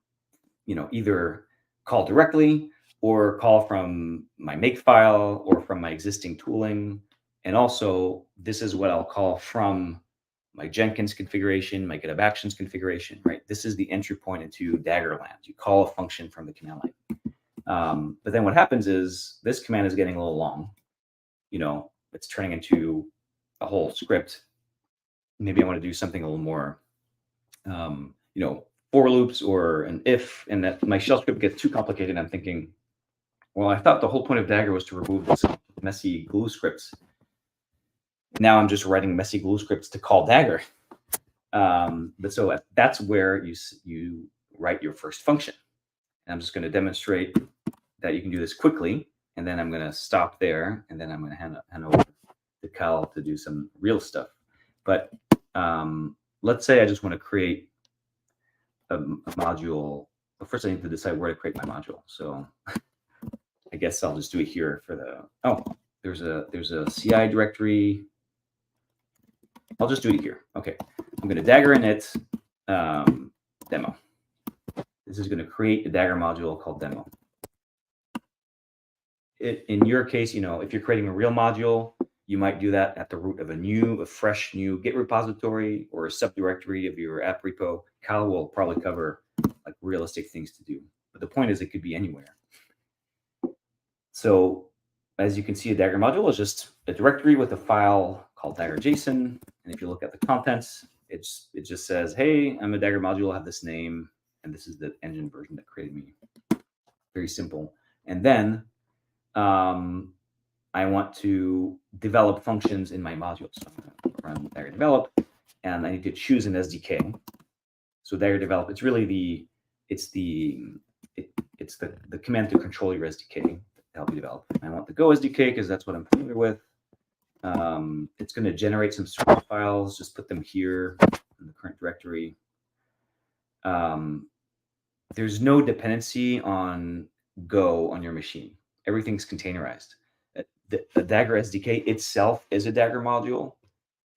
either call directly or call from my makefile or from my existing tooling. And also, this is what I'll call from my Jenkins configuration, my GitHub Actions configuration, right? This is the entry point into Daggerland. You call a function from the command line. But then what happens is this command is getting a little long. It's turning into a whole script. Maybe I want to do something a little more, for loops or an if, and that my shell script gets too complicated, I'm thinking, well, I thought the whole point of Dagger was to remove this messy glue scripts. Now I'm just writing messy glue scripts to call Dagger. But so that's where you write your first function. And I'm just going to demonstrate that you can do this quickly, and then I'm going to stop there, and then I'm going to hand over to Cal to do some real stuff. But let's say I just want to create a module. But first, I need to decide where to create my module. So I guess I'll just do it here for the. There's a CI directory. I'll just do it here. Okay, I'm going to Dagger init demo. This is going to create a Dagger module called demo. In your case, if you're creating a real module, you might do that at the root of a fresh new Git repository or a subdirectory of your app repo. Cal will probably cover like realistic things to do. But the point is it could be anywhere. So as you can see, a Dagger module is just a directory with a file called Dagger.json. And if you look at the contents, it just says, hey, I'm a Dagger module, I have this name, and this is the engine version that created me. Very simple. And then I want to develop functions in my module. So I'm going to run Dagger develop, and I need to choose an SDK. So Dagger develop, it's really the command to control your SDK to help you develop. I want the Go SDK because that's what I'm familiar with. It's going to generate some source files. Just put them here in the current directory. There's no dependency on Go on your machine. Everything's containerized. The Dagger SDK itself is a Dagger module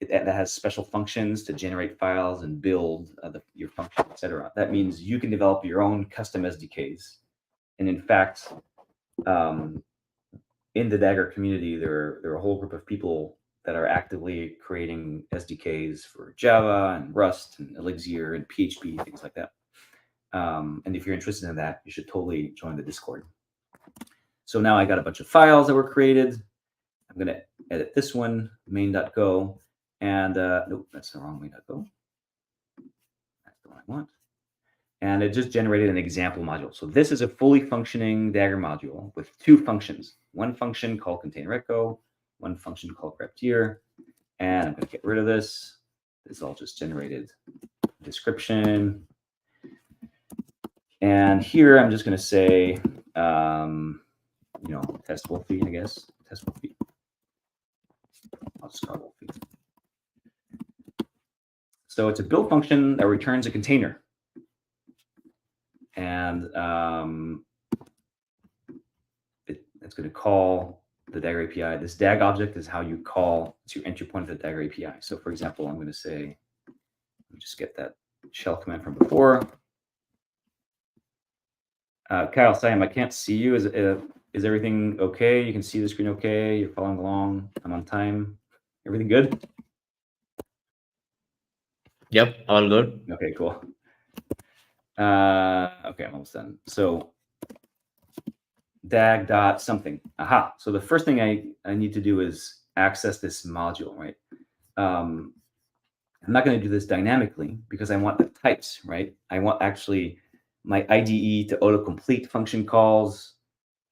that has special functions to generate files and build your function, etc. That means you can develop your own custom SDKs. And in fact, in the Dagger community, there are a whole group of people that are actively creating SDKs for Java and Rust and Elixir and PHP, things like that. And if you're interested in that, you should totally join the Discord. So now I got a bunch of files that were created. I'm going to edit this one, main.go. And nope, that's the wrong main.go. That's the one I want. And it just generated an example module. So this is a fully functioning Dagger module with two functions. One function called container echo, one function called grep-tier. And I'm going to get rid of this. This all just generated description. And here I'm just going to say, test Wolfie, I guess. Test Wolfie. I'll just call it Wolfie. So it's a build function that returns a container. And it's going to call the Dagger API. This DAG object is how you call, it's your entry point of the Dagger API. So for example, I'm going to say, let me just get that shell command from before. Kyle, Sam, I can't see you. Is everything okay? You can see the screen okay? You're following along? I'm on time. Everything good? Yep, all good. Okay, cool. Okay, I'm almost done. So dag dot something. Aha. So the first thing I need to do is access this module, right? I'm not going to do this dynamically because I want the types, right? I want actually my IDE to autocomplete function calls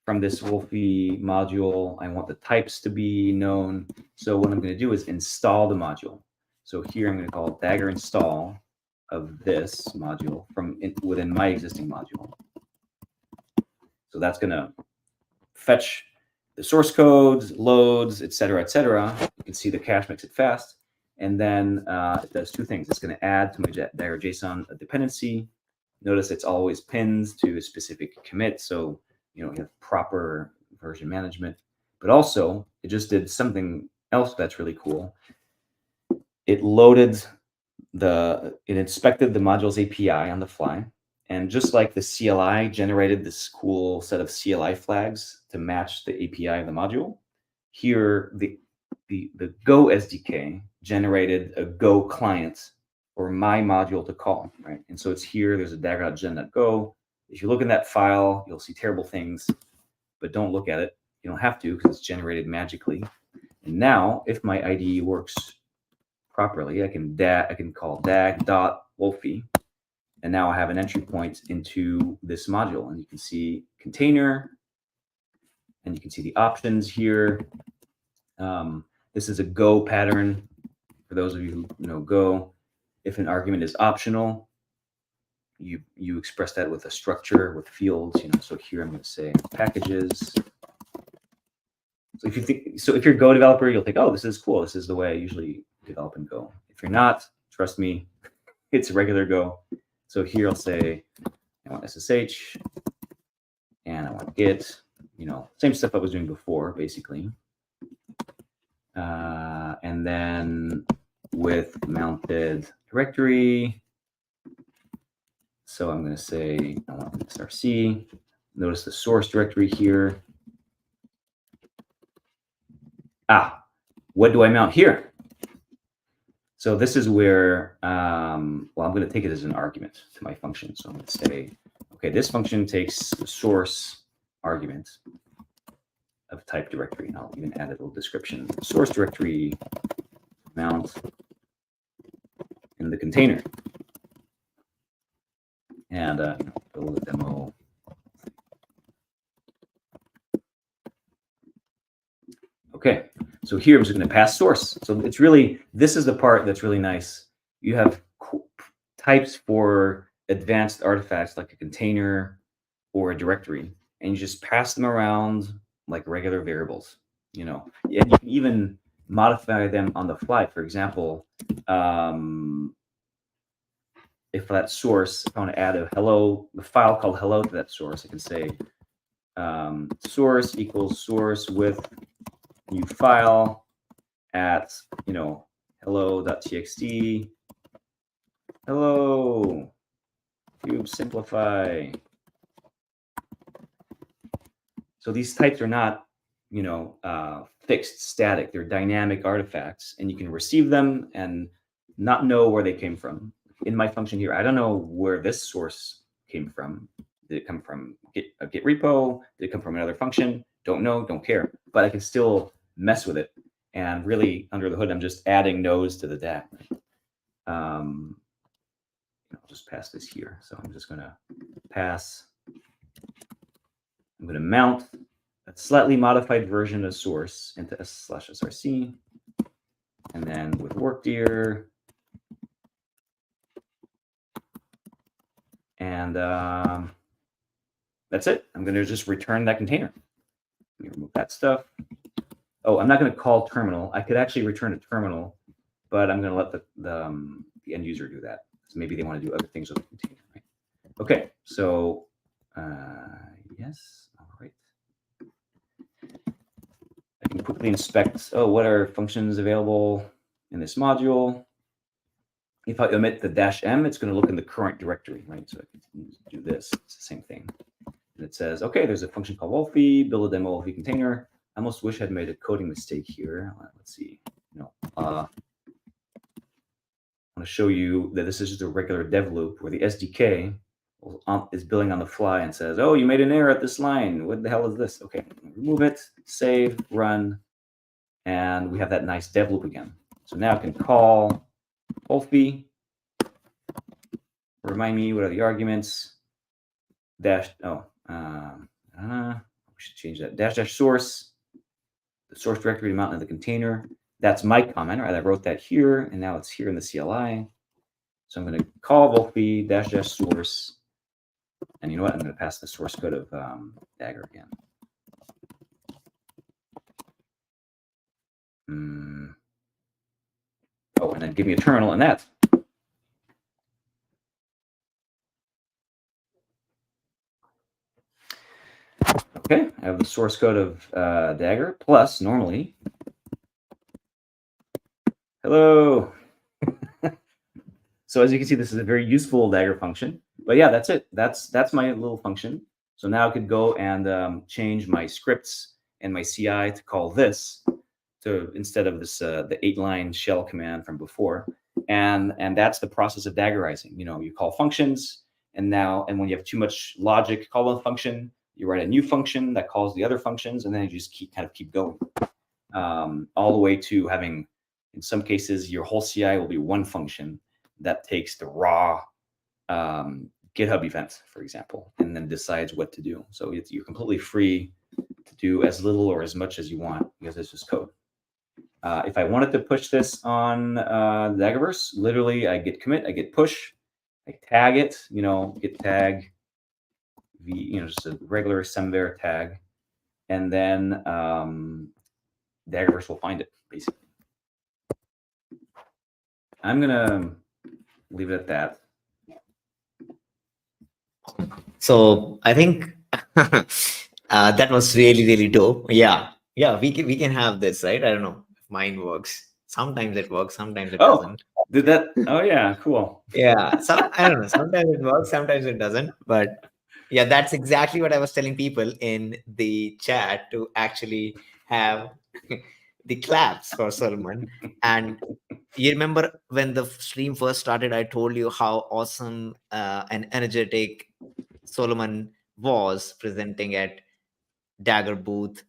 from this Wolfie module. I want the types to be known. So what I'm going to do is install the module. So here I'm going to call Dagger install of this module from within my existing module. So that's going to fetch the source codes, loads, et cetera, et cetera. You can see the cache makes it fast. And then it does two things. It's going to add to my Dagger JSON a dependency. Notice it's always pinned to a specific commit. So, you have proper version management. But also, it just did something else that's really cool. It loaded it inspected the module's API on the fly. And just like the CLI generated this cool set of CLI flags to match the API of the module, here the Go SDK generated a Go client for my module to call, right? And so it's here, there's a dagger.gen.go. If you look in that file, you'll see terrible things, but don't look at it. You don't have to because it's generated magically. And now, if my IDE works properly, I can call dag.wolfie, And now I have an entry point into this module, and you can see container, and you can see the options here. This is a Go pattern. For those of you who know Go, if an argument is optional, you express that with a structure with fields. So here I'm going to say packages. So if you're a Go developer, you'll think, oh, this is cool. This is the way I usually develop in Go. If you're not, trust me, it's regular Go. So here I'll say I want SSH, and I want Git. Same stuff I was doing before, basically. And then with mounted directory. So I'm going to say I want src. Notice the source directory here. What do I mount here? So this is where, I'm going to take it as an argument to my function. So I'm going to say, okay, this function takes the source argument of type directory. And I'll even add a little description. Source directory mount in the container. And build a demo. Okay, so here I'm just going to pass source. So this is the part that's really nice. You have types for advanced artifacts like a container or a directory, and you just pass them around like regular variables. And you can even modify them on the fly. For example, if that source, if I want to add the file called hello to that source, I can say source equals source with new file at hello.txt. Hello, cube simplify. So these types are not fixed, static. They're dynamic artifacts, and you can receive them and not know where they came from. In my function here, I don't know where this source came from. Did it come from a Git repo? Did it come from another function? Don't know, don't care. But I can still mess with it. And really, under the hood, I'm just adding nodes to the DAG. I'll just pass this here. So I'm just going to pass. I'm going to mount a slightly modified version of source into s/src. And then with workdir. And that's it. I'm going to just return that container. Let me remove that stuff. Oh, I'm not going to call terminal. I could actually return a terminal, but I'm going to let the end user do that. So maybe they want to do other things with the container. Right? Okay, so yes, all right. I can quickly inspect, what are functions available in this module? If I omit the -m, it's going to look in the current directory, right? So I can do this. It's the same thing. And it says, okay, there's a function called Wolfie, build a demo Wolfie container. I almost wish I'd made a coding mistake here. Let's see. I want to show you that this is just a regular dev loop where the SDK is building on the fly and says, oh, you made an error at this line. What the hell is this? Okay, remove it, save, run, and we have that nice dev loop again. So now I can call Wolfie. Remind me, what are the arguments? We should change that. -- source, the source directory to mount in the container. That's my comment, right? I wrote that here, and now it's here in the CLI. So I'm going to call Wolfie -- source. And you know what? I'm going to pass the source code of Dagger again. Oh, and then give me a terminal and that. Okay, I have the source code of Dagger plus normally. Hello. So as you can see, this is a very useful Dagger function. But yeah, that's it. That's my little function. So now I could go and change my scripts and my CI to call this instead of this the 8-line shell command from before. And that's the process of Daggerizing. You call functions, and when you have too much logic, call one function. You write a new function that calls the other functions, and then you just keep going, all the way to having, in some cases, your whole CI will be one function that takes the raw GitHub event, for example, and then decides what to do. So you're completely free to do as little or as much as you want because it's just code. If I wanted to push this on Daggerverse, literally I git commit, I git push, I tag it, git tag just a regular semver tag, and then Daggerverse will find it, basically. I'm gonna leave it at that. So I think that was really, really dope. Yeah. We can have this, right? I don't know if mine works. Sometimes it works, sometimes it doesn't. Did that? Oh yeah, cool. Yeah. So I don't know. Sometimes it works, sometimes it doesn't. But yeah, that's exactly what I was telling people in the chat, to actually have the claps for Solomon. And you remember when the stream first started, I told you how awesome and energetic Solomon was presenting at Dagger booth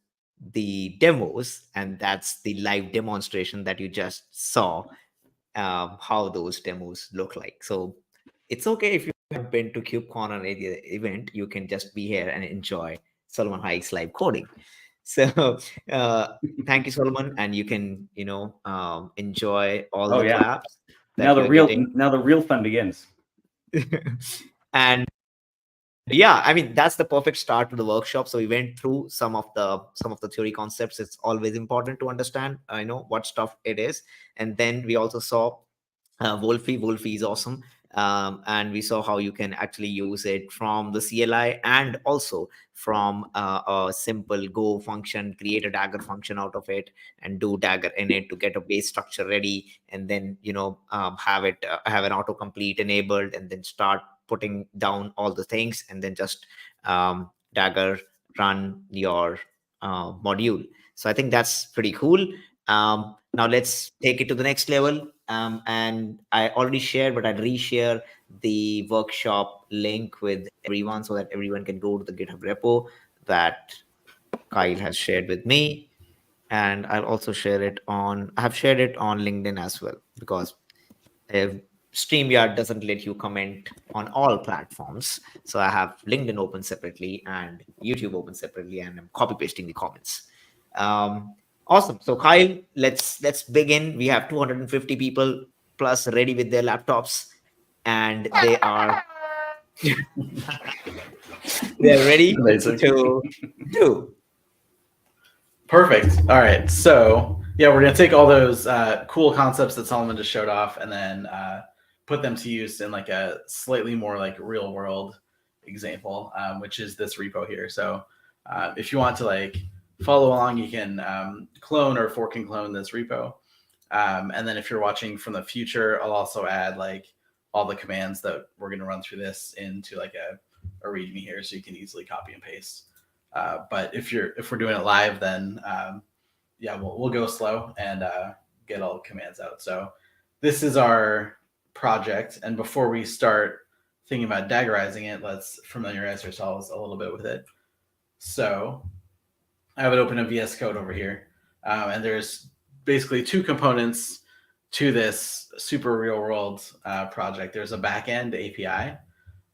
the demos, and that's the live demonstration that you just saw, how those demos look like. So it's okay if you haven't been to KubeCon or any event, you can just be here and enjoy Solomon Hykes live coding. So thank you, Solomon, and you can enjoy all the claps that now the you're real fun begins. And yeah, I mean, that's the perfect start to the workshop. So we went through some of the theory concepts. It's always important to understand what stuff it is. And then we also saw Wolfie is awesome. And we saw how you can actually use it from the CLI, and also from a simple Go function, create a Dagger function out of it, and do Dagger init to get a base structure ready, and then have it have an autocomplete enabled, and then start putting down all the things, and then just Dagger run your module. So I think that's pretty cool. Now let's take it to the next level. And I already shared, but I'd reshare the workshop link with everyone so that everyone can go to the GitHub repo that Kyle has shared with me. And I'll also share it I have shared it on LinkedIn as well, because StreamYard doesn't let you comment on all platforms. So I have LinkedIn open separately and YouTube open separately, and I'm copy pasting the comments. Awesome. So Kyle, let's begin. We have 250 people plus ready with their laptops, and they are they're ready Amazing. to do. Perfect. All right. So yeah, we're gonna take all those cool concepts that Solomon just showed off, and then put them to use in like a slightly more like real world example, which is this repo here. So if you want to like follow along, you can clone or fork and clone this repo. And then if you're watching from the future, I'll also add like all the commands that we're going to run through this into like a README here, so you can easily copy and paste. But if we're doing it live, then yeah, we'll go slow and get all the commands out. So this is our project, and before we start thinking about Daggerizing it, let's familiarize ourselves a little bit with it. So I have it open in VS Code over here, and there's basically two components to this super real world project. There's a backend API,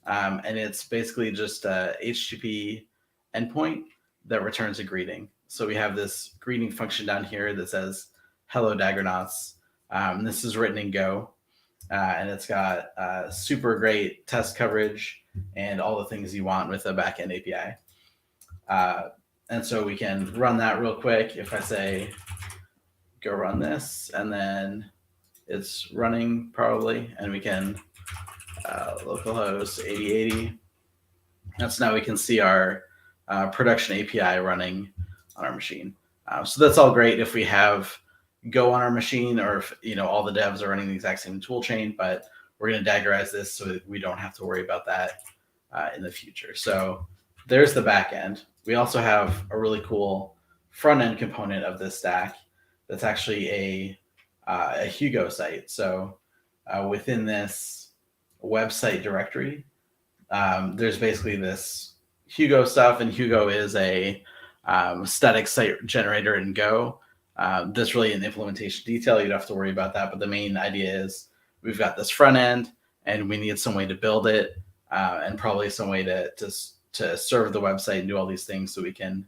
and it's basically just a HTTP endpoint that returns a greeting. So we have this greeting function down here that says, "Hello, Daggernauts." This is written in Go, and it's got super great test coverage and all the things you want with a backend API. And so we can run that real quick. If I say, go run this, and then it's running probably, and we can localhost 8080. And so now we can see our production API running on our machine. So that's all great if we have Go on our machine, or if all the devs are running the exact same tool chain, but we're going to Daggerize this so that we don't have to worry about that in the future. So there's the back end. We also have a really cool front end component of this stack that's actually a Hugo site. So within this website directory, there's basically this Hugo stuff, and Hugo is a static site generator in Go. That's really an implementation detail. You don't have to worry about that. But the main idea is we've got this front end, and we need some way to build it, and probably some way to serve the website and do all these things so we can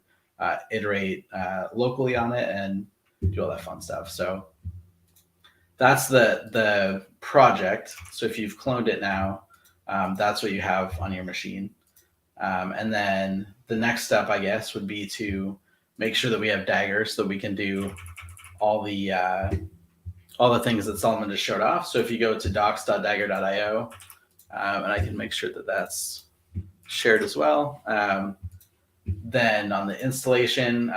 iterate locally on it and do all that fun stuff. So that's the project. So if you've cloned it now, that's what you have on your machine. And then the next step, I guess, would be to make sure that we have Dagger so that we can do all the things that Solomon just showed off. So if you go to docs.dagger.io, and I can make sure that that's shared as well. Then on the installation,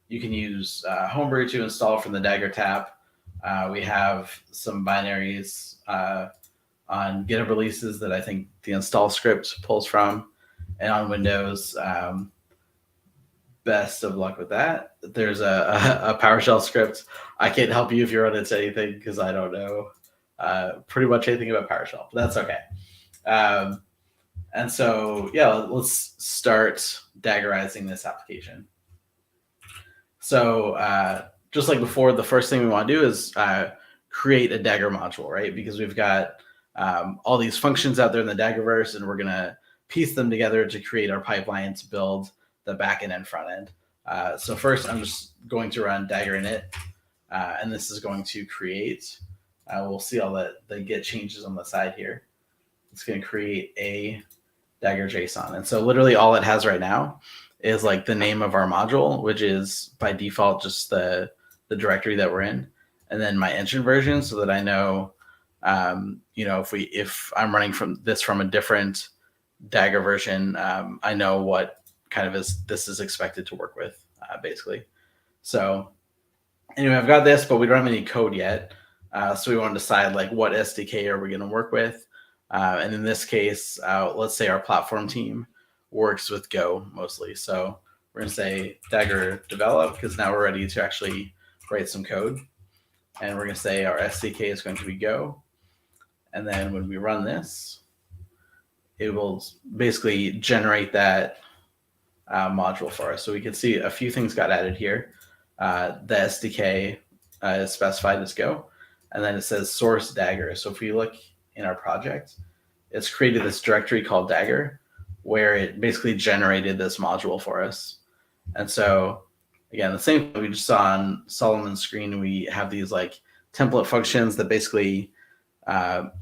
you can use Homebrew to install from the Dagger tap. We have some binaries on GitHub releases that I think the install script pulls from. And on Windows, best of luck with that. There's a PowerShell script. I can't help you if you run into anything because I don't know pretty much anything about PowerShell, but that's okay. And so, yeah, let's start Daggerizing this application. So just like before, the first thing we want to do is create a Dagger module, right? Because we've got all these functions out there in the Daggerverse, and we're going to piece them together to create our pipeline to build the backend and front end. So first, I'm just going to run Dagger init, and this is going to create. We'll see all the Git changes on the side here. It's going to create a Dagger JSON, and so literally all it has right now is like the name of our module, which is by default just the directory that we're in, and then my engine version, so that I know, if I'm running from a different Dagger version, I know what kind of this is expected to work with, basically. So anyway, I've got this, but we don't have any code yet. So we want to decide like what SDK are we going to work with. And in this case, let's say our platform team works with Go mostly. So we're going to say Dagger develop, because now we're ready to actually write some code. And we're going to say our SDK is going to be Go. And then when we run this, it will basically generate that module for us. So we can see a few things got added here. The SDK is specified as Go, and then it says source Dagger. So if we look in our project, it's created this directory called Dagger, where it basically generated this module for us. And so again, the same thing we just saw on Solomon's screen, we have these like template functions that basically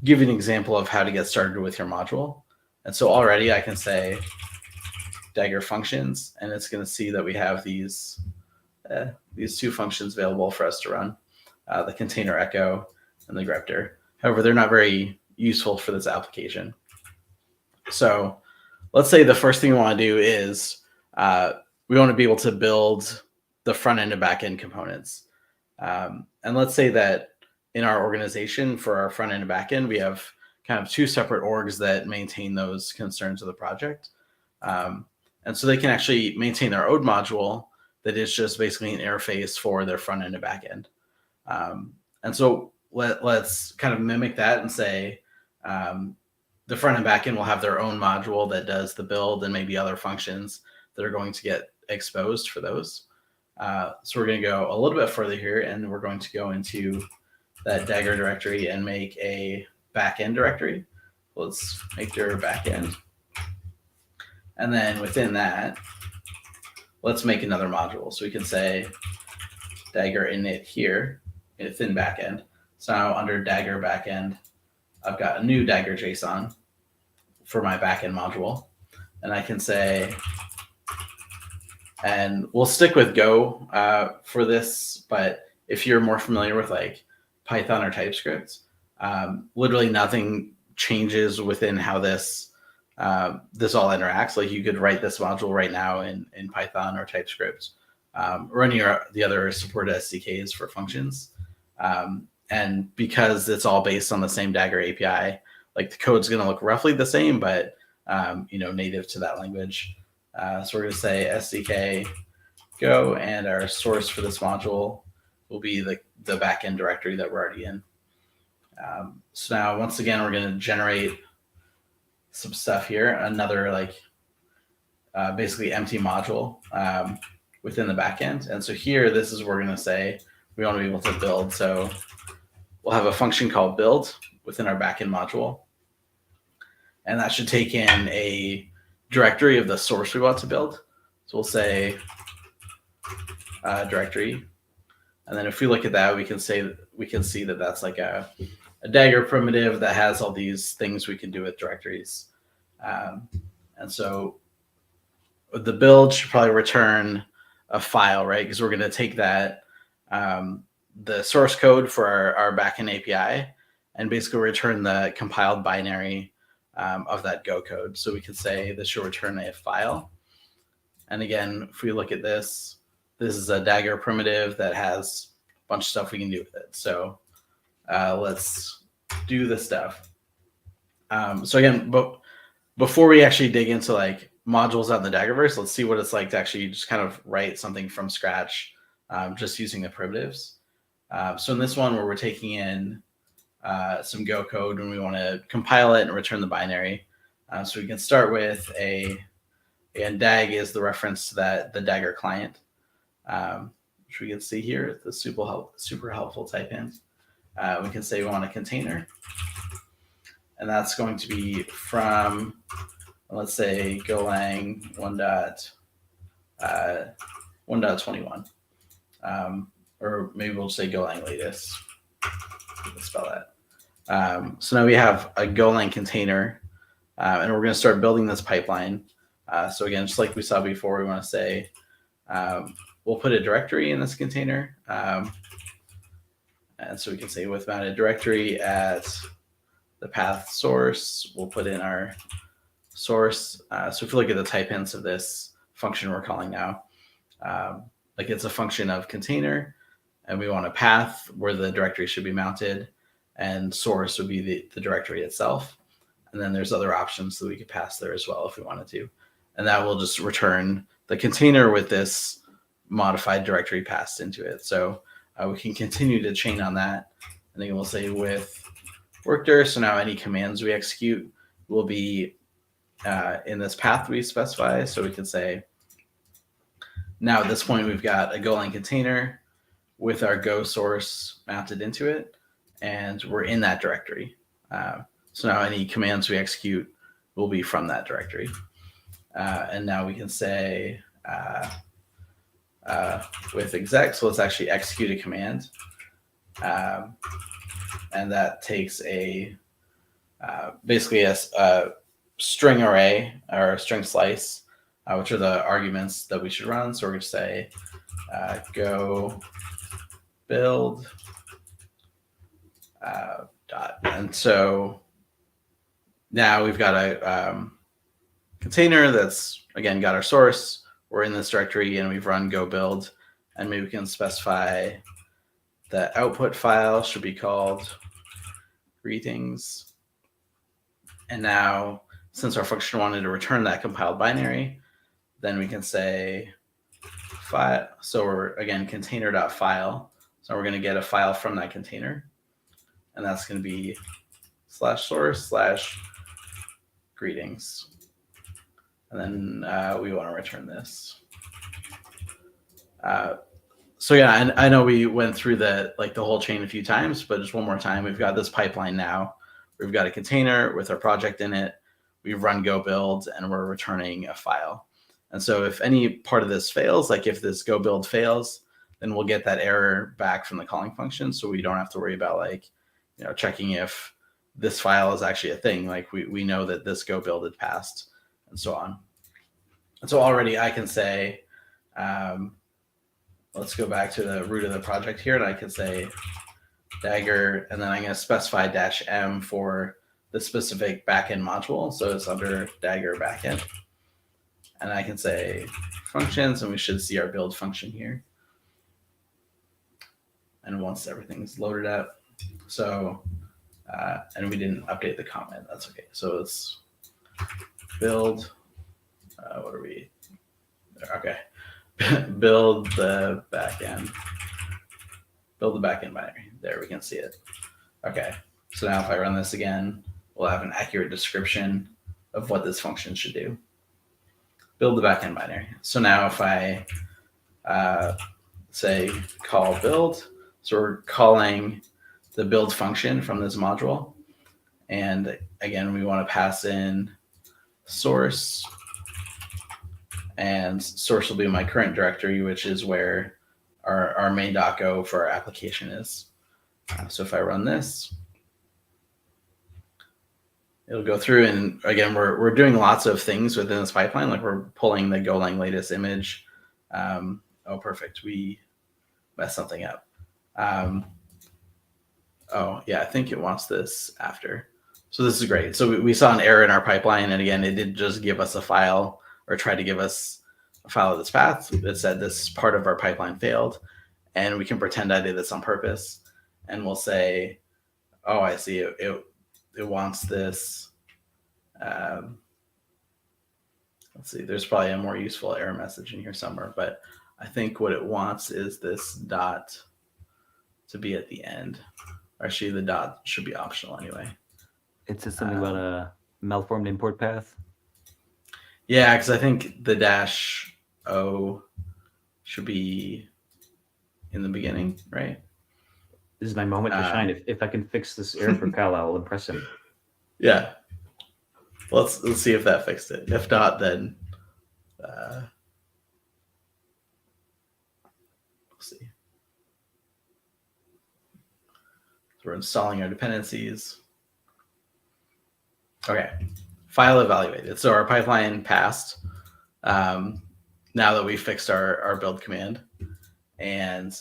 give you an example of how to get started with your module. And so already I can say Dagger functions, and it's going to see that we have these two functions available for us to run, the container echo and the grepter. However, they're not very useful for this application. So let's say the first thing we want to do is we want to be able to build the front end and back end components. And let's say that in our organization for our front end and back end, we have kind of two separate orgs that maintain those concerns of the project. And so they can actually maintain their own module that is just basically an interface for their front end and back end. And so let's kind of mimic that and say the front and back end will have their own module that does the build and maybe other functions that are going to get exposed for those. So we're going to go a little bit further here, and we're going to go into that Dagger directory and make a backend directory. Let's make your backend. And then within that, let's make another module. So we can say Dagger init here within backend. So now under Dagger backend, I've got a new Dagger JSON for my backend module. And I can say, and we'll stick with Go for this, but if you're more familiar with like Python or TypeScript, literally nothing changes within how this all interacts. Like you could write this module right now in Python or TypeScript, running the other supported SDKs for functions. And because it's all based on the same Dagger API, like the code's going to look roughly the same, but native to that language. So we're going to say SDK Go, and our source for this module will be the backend directory that we're already in. So now, once again, we're going to generate some stuff here, another basically empty module within the backend. And so here, this is where we're going to say we want to be able to build. So we'll have a function called build within our backend module. And that should take in a directory of the source we want to build. So we'll say directory. And then if we look at that, we can see that that's like a Dagger primitive that has all these things we can do with directories. And so the build should probably return a file, right? Because we're going to take that, the source code for our backend API, and basically return the compiled binary of that Go code. So we can say this should return a file. And again, if we look at this, this is a Dagger primitive that has a bunch of stuff we can do with it. So let's do the stuff. So again, but before we actually dig into like modules out in the Daggerverse, let's see what it's like to actually just kind of write something from scratch, just using the primitives. So in this one, where we're taking in some Go code and we want to compile it and return the binary. So we can start with and DAG is the reference to the Dagger client, which we can see here, the super helpful type in. We can say we want a container, and that's going to be from, let's say, Golang 1.21, or maybe we'll say Golang latest. Let's spell that. So now we have a Golang container, and we're going to start building this pipeline. So again, just like we saw before, we want to say we'll put a directory in this container. And so we can say with mounted directory at the path source, we'll put in our source. So if you look at the type hints of this function we're calling now, like it's a function of container, and we want a path where the directory should be mounted, and source would be the directory itself. And then there's other options that we could pass there as well if we wanted to. And that will just return the container with this modified directory passed into it. So we can continue to chain on that. And then we'll say with workdir. So now any commands we execute will be in this path we specify. So we can say, now at this point, we've got a Golang container with our Go source mounted into it, and we're in that directory. So now any commands we execute will be from that directory. And now we can say with exec, so let's actually execute a command. And that takes basically a string array or a string slice, which are the arguments that we should run. So we're going to say go build dot. And so now we've got a container that's, again, got our source. We're in this directory and we've run go build. And maybe we can specify the output file should be called greetings. And now, since our function wanted to return that compiled binary, then we can say file. So we're, again, container.file. So we're going to get a file from that container. And that's going to be /source/greetings. And then we want to return this. So yeah, and I know we went through the whole chain a few times, but just one more time, we've got this pipeline now. We've got a container with our project in it. We've run go build, and we're returning a file. And so if any part of this fails, like if this go build fails, then we'll get that error back from the calling function. So we don't have to worry about checking if this file is actually a thing. Like we know that this go build had passed, and so on. And so already I can say, let's go back to the root of the project here, and I can say Dagger, and then I'm going to specify -m for the specific backend module. So it's under Dagger backend. And I can say functions, and we should see our build function here. And once everything's loaded up, so, and we didn't update the comment, that's okay. So it's build, what are we, okay. build the backend binary. There, we can see it. Okay, so now if I run this again, we'll have an accurate description of what this function should do. Build the backend binary. So now if I say call build, so we're calling the build function from this module, and again, we want to pass in source, and source will be my current directory, which is where our main.go for our application is. So if I run this, it'll go through, and again, we're doing lots of things within this pipeline. Like we're pulling the Golang latest image. Oh, perfect. We messed something up. Oh yeah, I think it wants this after. So this is great. So we saw an error in our pipeline, and again, it didn't just give us a file or try to give us a file of this path. It said this part of our pipeline failed, and we can pretend I did this on purpose, and we'll say, oh, I see it wants this. Let's see, there's probably a more useful error message in here somewhere, but I think what it wants is this dot to be at the end. Actually, the dot should be optional anyway. It says something about a malformed import path. Yeah, because I think the -o should be in the beginning, right? This is my moment to shine. If I can fix this error for Kyle, I'll impress him. Yeah. Let's see if that fixed it. If not, then we'll see. So we're installing our dependencies. Okay, file evaluated. So our pipeline passed now that we fixed our build command, and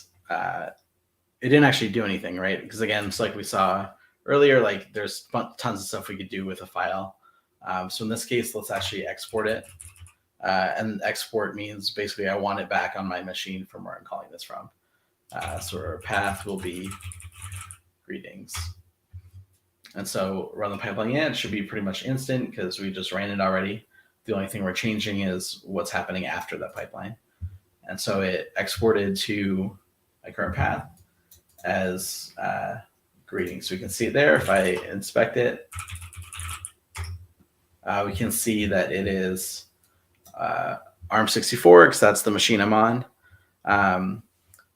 it didn't actually do anything, right? Because again, it's like we saw earlier, like there's tons of stuff we could do with a file. So in this case, let's actually export it. And export means basically I want it back on my machine from where I'm calling this from. So our path will be greetings. And so run the pipeline again. It should be pretty much instant because we just ran it already. The only thing we're changing is what's happening after that pipeline. And so it exported to my current path as greetings. So we can see it there. If I inspect it, we can see that it is ARM64 because that's the machine I'm on.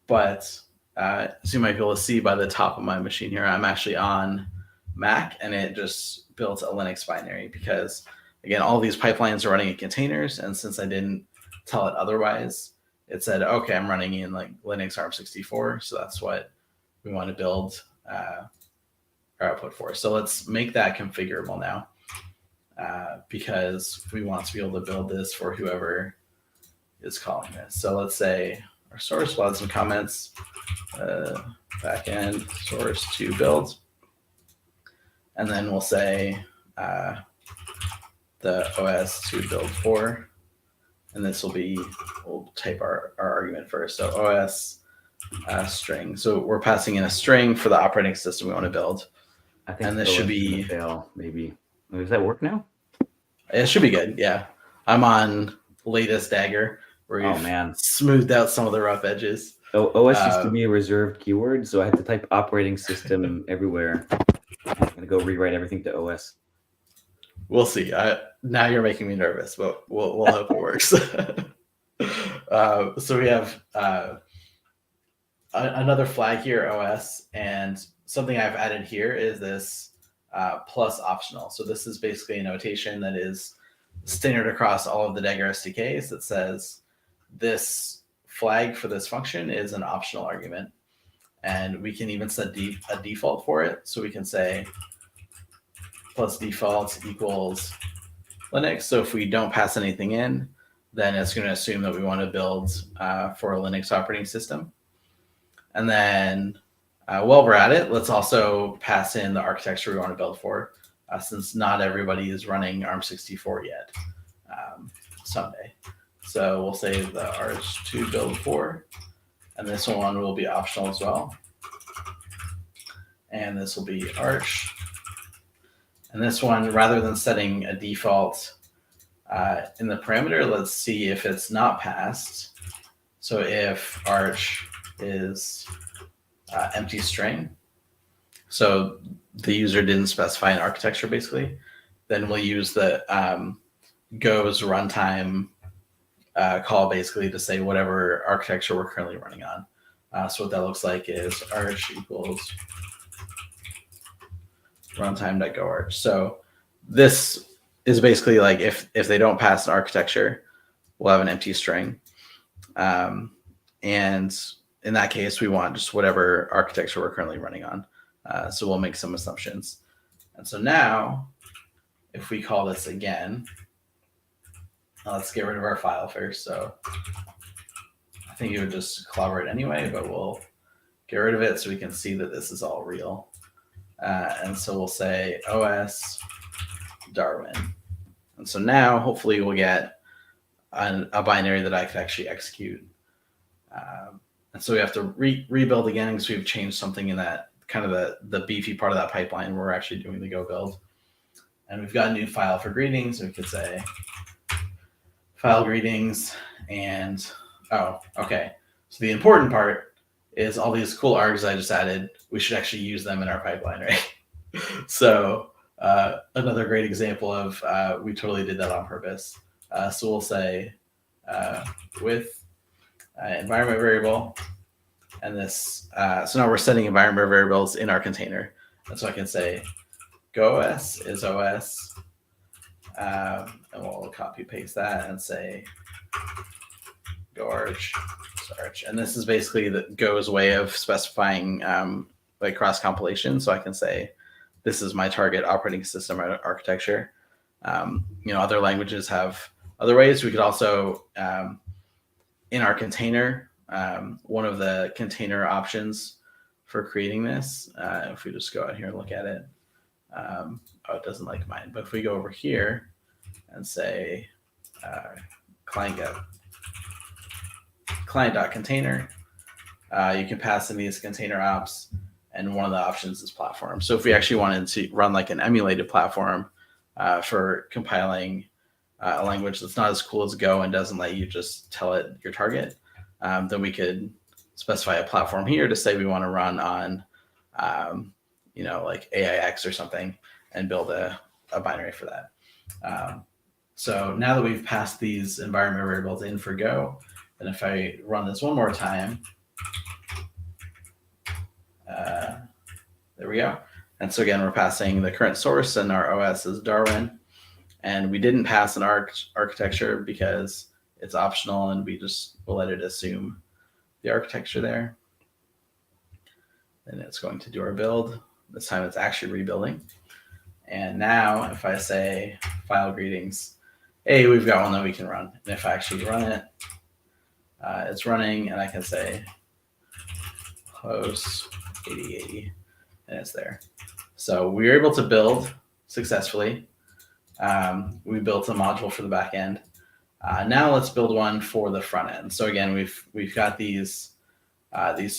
But as you might be able to see by the top of my machine here, I'm actually on Mac, and it just built a Linux binary because, again, all these pipelines are running in containers. And since I didn't tell it otherwise, it said, okay, I'm running in like Linux ARM64. So that's what we want to build our output for. So let's make that configurable now. Because we want to be able to build this for whoever is calling this. So let's say our source, we'll add some comments, backend source to build. And then we'll say the OS to build for, and this will be, we'll type our argument first. So OS string. So we're passing in a string for the operating system we want to build. I think and this should be fail, maybe. Does that work now? It should be good. Yeah. I'm on latest Dagger where we've smoothed out some of the rough edges. OS used to be a reserved keyword, so I had to type operating system everywhere. I'm going to go rewrite everything to OS. We'll see. Now you're making me nervous, but we'll hope it works. So we have another flag here, OS, and something I've added here is this plus optional. So this is basically a notation that is standard across all of the Dagger SDKs that says this flag for this function is an optional argument. And we can even set a default for it. So we can say plus default equals Linux. So if we don't pass anything in, then it's going to assume that we want to build for a Linux operating system. And then while we're at it, let's also pass in the architecture we want to build for, since not everybody is running ARM64 yet. Someday. So we'll say the arch to build for, and this one will be optional as well. And this will be arch. And this one, rather than setting a default in the parameter, let's see if it's not passed. So if arch is empty string, so the user didn't specify an architecture basically, then we'll use the go's runtime call basically to say whatever architecture we're currently running on. So what that looks like is arch equals runtime.goarch. So this is basically like if they don't pass an architecture, we'll have an empty string. And in that case, we want just whatever architecture we're currently running on. So we'll make some assumptions. And so now, if we call this again, let's get rid of our file first. So I think it would just collaborate anyway, but we'll get rid of it so we can see that this is all real. And so we'll say OS Darwin. And so now hopefully we'll get a binary that I could actually execute. And so we have to rebuild again because we've changed something in that kind of the beefy part of that pipeline where we're actually doing the Go build. And we've got a new file for greetings. So we could say file greetings and, oh, okay. So the important part is all these cool args I just added, we should actually use them in our pipeline, right? So another great example of we totally did that on purpose. So we'll say with environment variable, and this, so now we're setting environment variables in our container. And so I can say go OS is OS, and we'll copy paste that and say go arch, arch. And this is basically the Go's way of specifying like cross compilation. So I can say this is my target operating system architecture. Other languages have other ways. We could also in our container, one of the container options for creating this, if we just go out here and look at it, it doesn't like mine, but if we go over here and say client.container, you can pass in these container ops, and one of the options is platform. So if we actually wanted to run like an emulated platform for compiling a language that's not as cool as Go and doesn't let you just tell it your target, then we could specify a platform here to say we want to run on, like AIX or something, and build a binary for that. So now that we've passed these environment variables in for Go, then if I run this one more time, there we go. And so again, we're passing the current source, and our OS is Darwin. And we didn't pass an architecture because it's optional, and we just will let it assume the architecture there. And it's going to do our build. This time it's actually rebuilding. And now if I say file greetings, hey, we've got one that we can run. And if I actually run it, it's running, and I can say host 8080, and it's there. So we were able to build successfully. We built a module for the back end. Now let's build one for the front end. So again, we've got these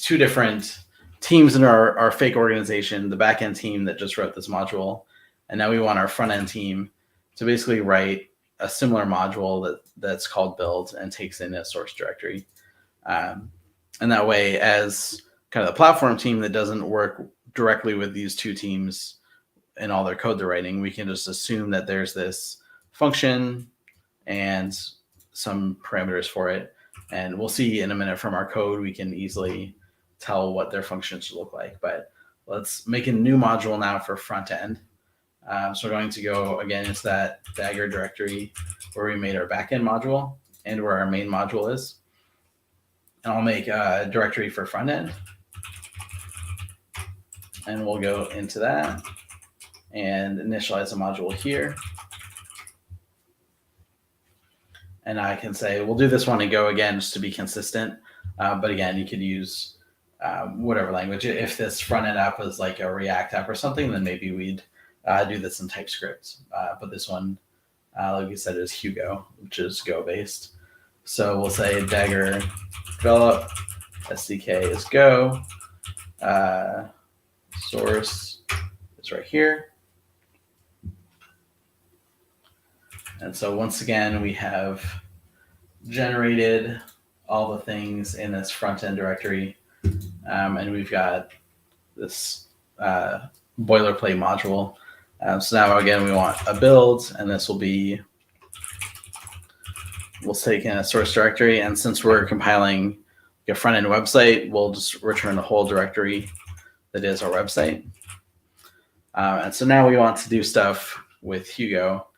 two different teams in our fake organization, the back end team that just wrote this module, and now we want our front end team to basically write a similar module that's called build and takes in a source directory. And that way, as kind of the platform team that doesn't work directly with these two teams in all their code they're writing, we can just assume that there's this function and some parameters for it. And we'll see in a minute from our code, we can easily tell what their function should look like. But let's make a new module now for front end. So we're going to go again into that Dagger directory where we made our backend module and where our main module is. And I'll make a directory for front end. And we'll go into that and initialize a module here. And I can say, we'll do this one in Go again, just to be consistent. But again, you could use whatever language. If this front end app was like a React app or something, then maybe we'd do this in TypeScript. But this one, like we said, is Hugo, which is Go based. So we'll say Dagger develop, SDK is Go, source is right here. And so once again, we have generated all the things in this front end directory. And we've got this boilerplate module. So now again, we want a build, and this will be, we'll take in a source directory. And since we're compiling a front end website, we'll just return the whole directory that is our website. And so now we want to do stuff with Hugo,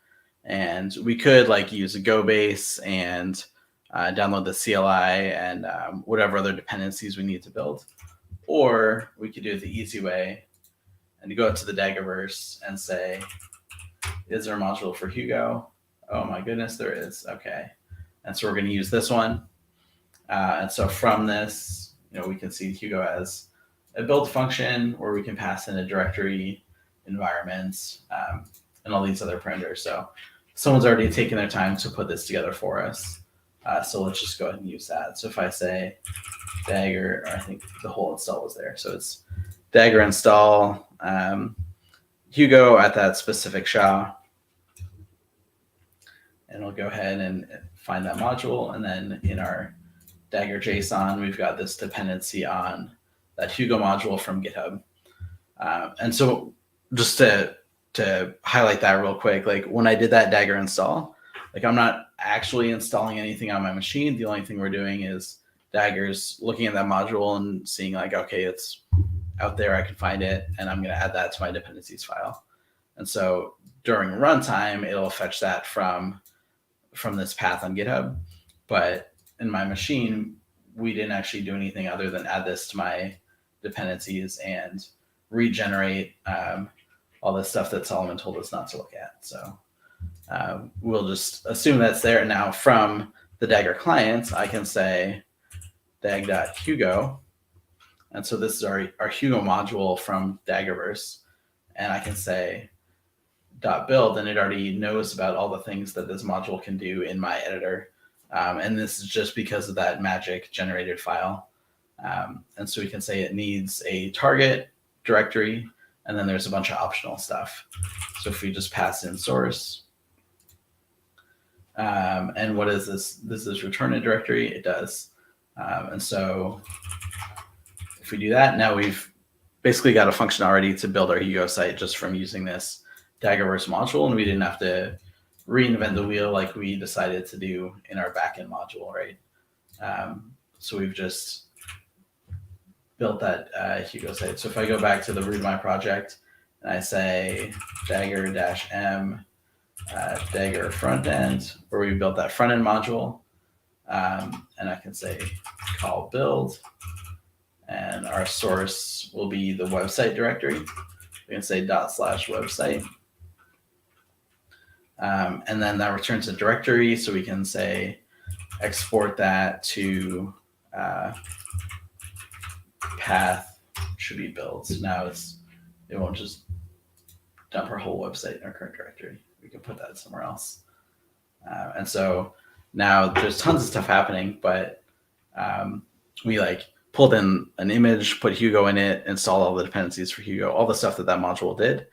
and we could like use a Go base and download the CLI and whatever other dependencies we need to build. Or we could do it the easy way and go out to the Daggerverse and say, is there a module for Hugo? Oh my goodness, there is. Okay. And so we're going to use this one. And so from this, we can see Hugo as a build function where we can pass in a directory environment and all these other parameters. So someone's already taken their time to put this together for us. So let's just go ahead and use that. So if I say Dagger, or I think the whole install was there. So it's Dagger install Hugo at that specific SHA. And we'll go ahead and find that module. And then in our Dagger JSON, we've got this dependency on that Hugo module from GitHub. And so just to highlight that real quick, like when I did that Dagger install, like I'm not actually installing anything on my machine. The only thing we're doing is Dagger's looking at that module and seeing like, okay, it's out there, I can find it, and I'm going to add that to my dependencies file. And so during runtime, it'll fetch that from this path on GitHub. But in my machine, we didn't actually do anything other than add this to my dependencies and regenerate all the stuff that Solomon told us not to look at. So we'll just assume that's there. Now from the Dagger client, I can say dag.hugo. And so this is our Hugo module from Daggerverse. And I can say .build, and it already knows about all the things that this module can do in my editor. And this is just because of that magic generated file. And so we can say it needs a target directory, and then there's a bunch of optional stuff. So if we just pass in source, and what is this? This is return a directory. It does. And so if we do that, now we've basically got a function already to build our Hugo site just from using this Daggerverse module, and we didn't have to reinvent the wheel like we decided to do in our backend module, right? So we've just built that Hugo site. So if I go back to the root of my project and I say Dagger-m Dagger front end, where we built that front end module, and I can say call build, and our source will be the website directory. We can say /website. And then that returns a directory, so we can say export that to path should be built. So now it won't just dump our whole website in our current directory. We can put that somewhere else. And so now there's tons of stuff happening, but we like pulled in an image, put Hugo in it, install all the dependencies for Hugo, all the stuff that module did.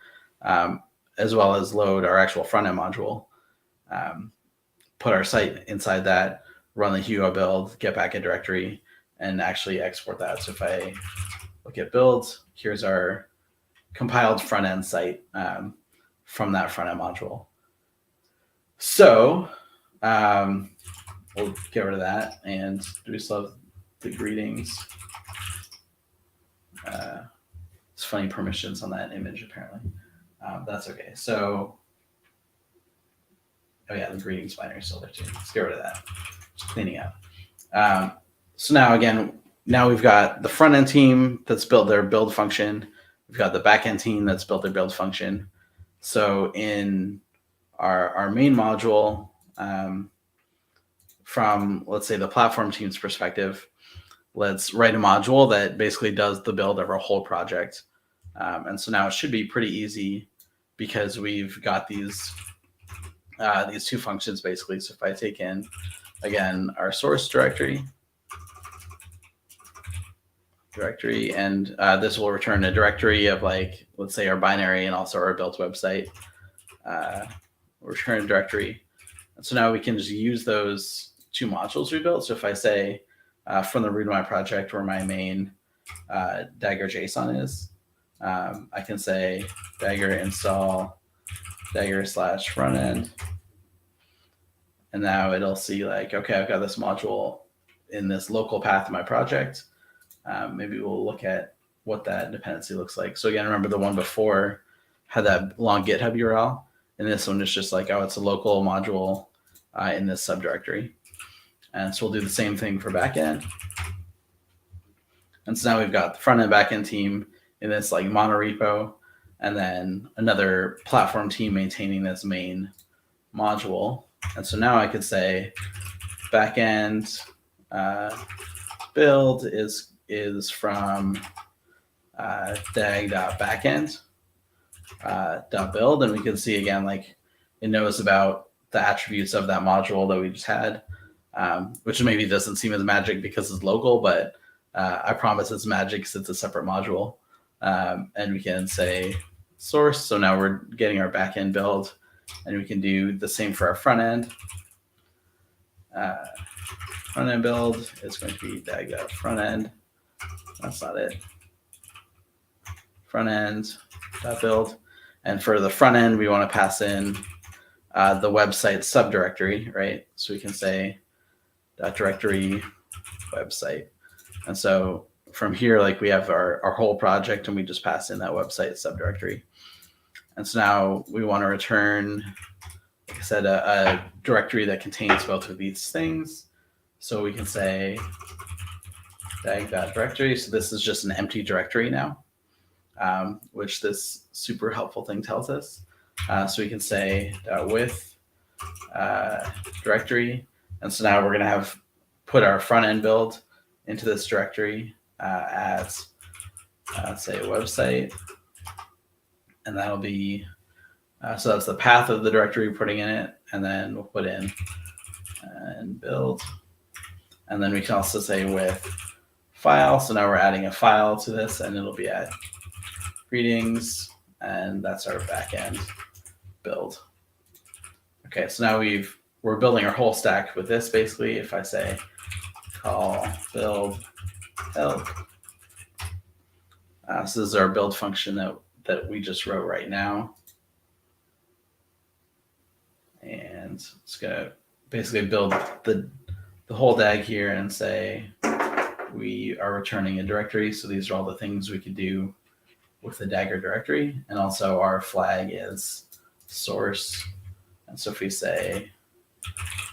As well as load our actual front-end module, put our site inside that, run the Hugo build, get back a directory, and actually export that. So if I look at build, here's our compiled front-end site from that front-end module. So we'll get rid of that. And do we still have the greetings? It's funny permissions on that image, apparently. That's okay. So, oh yeah, the greetings binary is still there too. Let's get rid of that. Just cleaning out. So now again, we've got the front end team that's built their build function. We've got the back end team that's built their build function. So in our main module, from let's say the platform team's perspective, let's write a module that basically does the build of our whole project. And so now it should be pretty easy because we've got these two functions basically. So if I take in, again, our source directory, and this will return a directory of like, let's say our binary and also our built website, return a directory. And so now we can just use those two modules we built. So if I say from the root of my project where my main Dagger JSON is, I can say Dagger install Dagger/front end. And now it'll see like, okay, I've got this module in this local path of my project. Maybe we'll look at what that dependency looks like. So again, remember the one before had that long GitHub URL. In this one, it's just like, oh, it's a local module in this subdirectory. And so we'll do the same thing for backend. And so now we've got the front end backend team in this like monorepo, and then another platform team maintaining this main module. And so now I could say backend build is from dag.backend .build, and we can see again like it knows about the attributes of that module that we just had, which maybe doesn't seem as magic because it's local, but I promise it's magic because it's a separate module. And we can say source. So now we're getting our backend build, and we can do the same for our front end. Front end build is going to be dag.front end. That's not it. Front end .build. And for the front end, we want to pass in the website subdirectory, right? So we can say .directory website. And so from here, like we have our whole project, and we just pass in that website subdirectory. And so now we want to return, like I said, a directory that contains both of these things. So we can say dag.directory. So this is just an empty directory now, which this super helpful thing tells us. So we can say .with directory. And so now we're going to have put our front end build into this directory as, say, a website. And that'll be, so that's the path of the directory we're putting in it. And then we'll put in and build. And then we can also say with file. So now we're adding a file to this, and it'll be at greetings. And that's our backend build. Okay, so now we're building our whole stack with this basically. If I say call build help. So this is our build function that we just wrote right now. And it's gonna basically build the whole DAG here and say we are returning a directory. So these are all the things we could do with the Dagger directory. And also our flag is source. And so if we say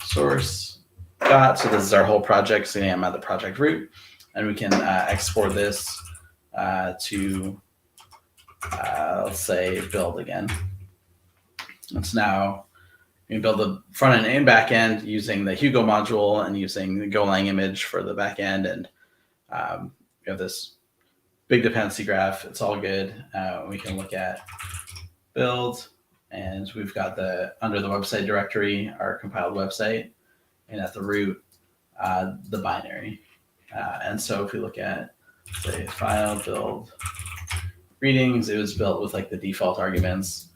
source dot, so this is our whole project, so I'm at the project root, and we can export this to let's say build again. And so now we can build the front end and back end using the Hugo module and using the Golang image for the back end. And we have this big dependency graph. It's all good. We can look at build, and we've got under the website directory, our compiled website, and at the root, the binary. And so if we look at, say, file build greetings, it was built with like the default arguments,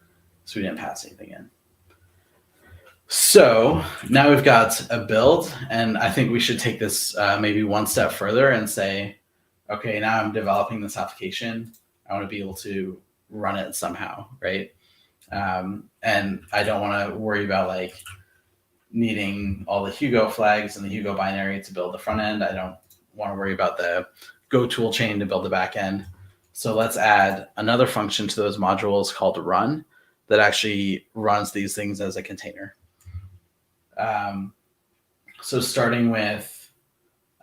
so we didn't pass anything in. So now we've got a build, and I think we should take this maybe one step further and say, okay, now I'm developing this application. I want to be able to run it somehow, right? And I don't want to worry about like needing all the Hugo flags and the Hugo binary to build the front end. I don't want to worry about the Go tool chain to build the back end. So let's add another function to those modules called run that actually runs these things as a container. So starting with,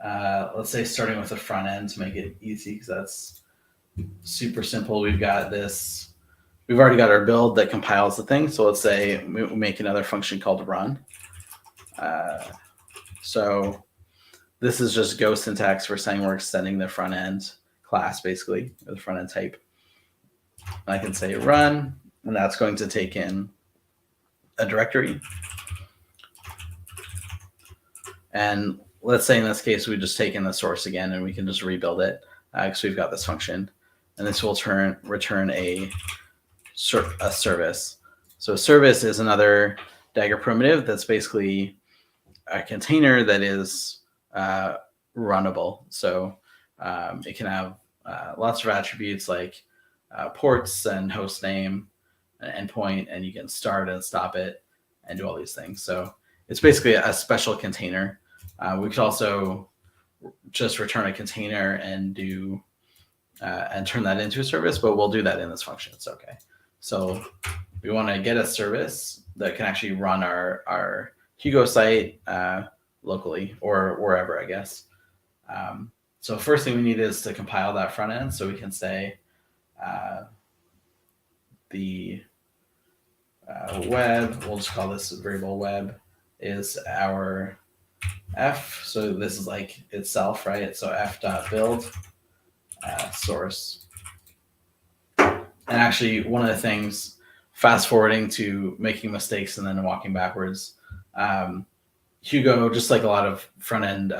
let's say starting with the front end to make it easy, because that's super simple. We've got this, we've already got our build that compiles the thing. So let's say we make another function called run. So this is just Go syntax for saying we're extending the front end class, basically, or the front end type. I can say run, and that's going to take in a directory. And let's say in this case, we just take in the source again, and we can just rebuild it because we've got this function. And this will return a service. So service is another Dagger primitive that's basically a container that is runnable. So it can have lots of attributes like ports and host name and endpoint, and you can start and stop it and do all these things. So it's basically a special container. We could also just return a container and turn that into a service, but we'll do that in this function. It's okay. So we want to get a service that can actually run our Hugo site locally or wherever, I guess. So first thing we need is to compile that front end. So we can say the web, we'll just call this variable web, is our f. So this is like itself, right? So f.build source. And actually, one of the things, fast forwarding to making mistakes and then walking backwards, Hugo, just like a lot of front end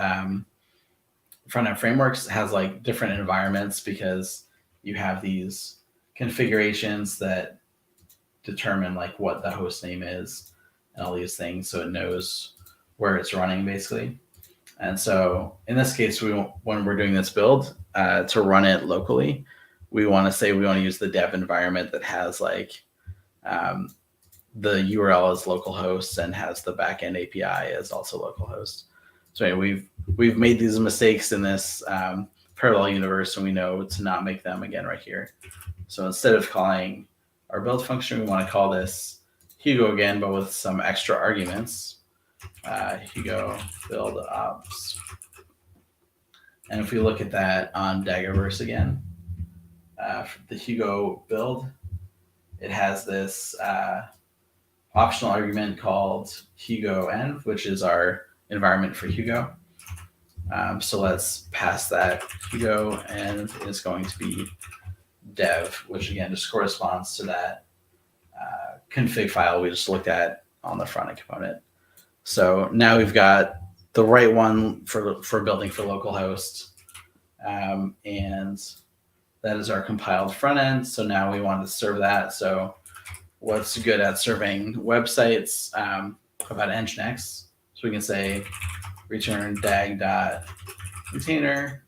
frameworks, has like different environments because you have these configurations that determine like what the host name is and all these things, so it knows where it's running basically. And so in this case, when we're doing this build to run it locally, we want to say we want to use the dev environment that has like the URL as localhost and has the backend API as also localhost. So anyway, we've made these mistakes in this parallel universe, and we know to not make them again right here. So instead of calling our build function, we want to call this Hugo again, but with some extra arguments. Hugo build ops. And if we look at that on Daggerverse again, the Hugo build, it has this optional argument called Hugo env, which is our environment for Hugo. So let's pass that. Hugo env is going to be dev, which again just corresponds to that config file we just looked at on the front end component. So now we've got the right one for building for localhost, and that is our compiled front end. So now we want to serve that. So what's good at serving websites about Nginx? So we can say return dag.container,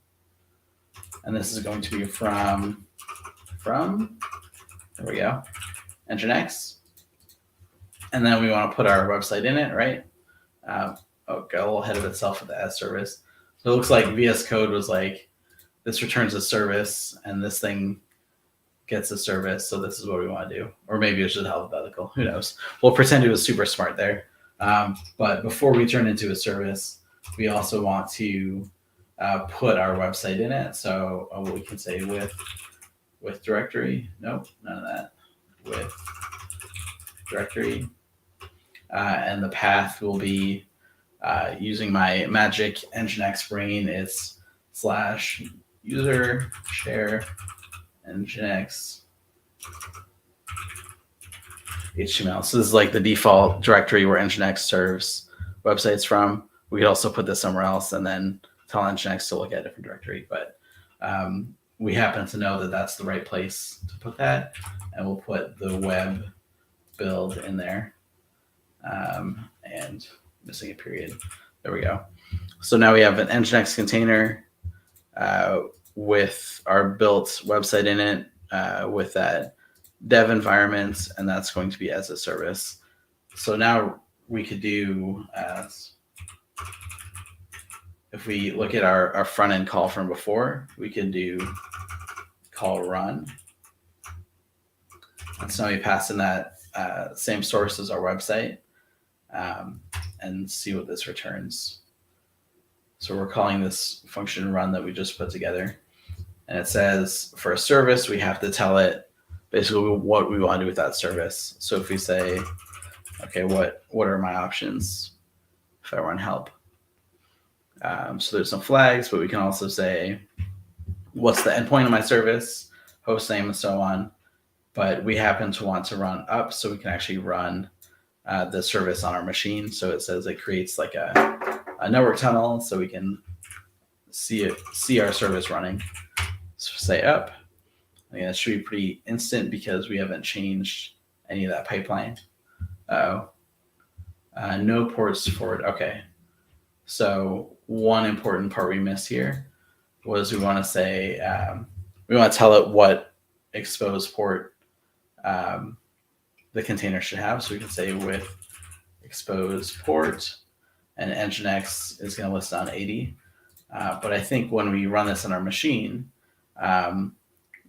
and this is going to be from there we go, Nginx. And then we want to put our website in it, right? Got a little ahead of itself with the S service. So it looks like VS Code was like, this returns a service and this thing gets a service. So this is what we want to do. Or maybe it's just alphabetical. Who knows? We'll pretend it was super smart there. But before we turn into a service, we also want to put our website in it. So we can say with directory. Nope, none of that. With directory. And the path will be using my magic Nginx brain. It's /user share Nginx HTML. So this is like the default directory where Nginx serves websites from. We could also put this somewhere else and then tell Nginx to look at a different directory. But we happen to know that that's the right place to put that. And we'll put the web build in there. And missing a period. There we go. So now we have an Nginx container with our built website in it with that dev environment, and that's going to be as a service. So now we could do, if we look at our front end call from before, we can do call run. And so now we pass in that same source as our website. And see what this returns. So we're calling this function run that we just put together. And it says for a service, we have to tell it basically what we want to do with that service. So if we say, okay, what are my options if I run help? So there's some flags, but we can also say, what's the endpoint of my service, host name, and so on. But we happen to want to run up, so we can actually run the service on our machine. So it says it creates like a network tunnel so we can see our service running. So say up. Again, it should be pretty instant because we haven't changed any of that pipeline. No ports forward. Okay. So one important part we missed here was we want to say, we want to tell it what exposed port the container should have. So we can say with expose port, and Nginx is going to list on 80. But I think when we run this on our machine,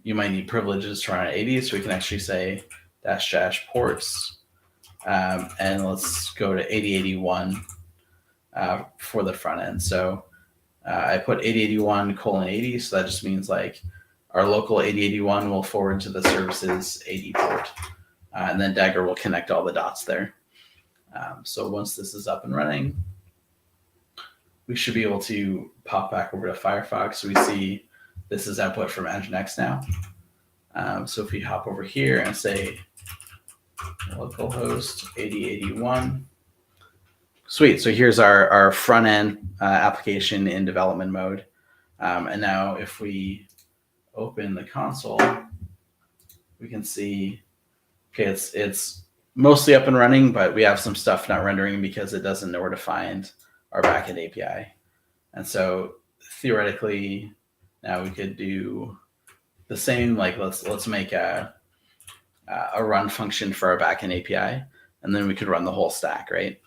you might need privileges to run at 80. So we can actually say -- ports. And let's go to 8081 for the front end. So I put 8081:80, so that just means like our local 8081 will forward to the services 80 port, and then Dagger will connect all the dots there. So once this is up and running, we should be able to pop back over to Firefox. So we see this is output from Nginx now. So if we hop over here and say localhost 8081, sweet. So here's our front end application in development mode. And now if we open the console, we can see, okay, it's mostly up and running, but we have some stuff not rendering because it doesn't know where to find our backend API. And so theoretically, now we could do the same, like let's make a run function for our backend API, and then we could run the whole stack, right?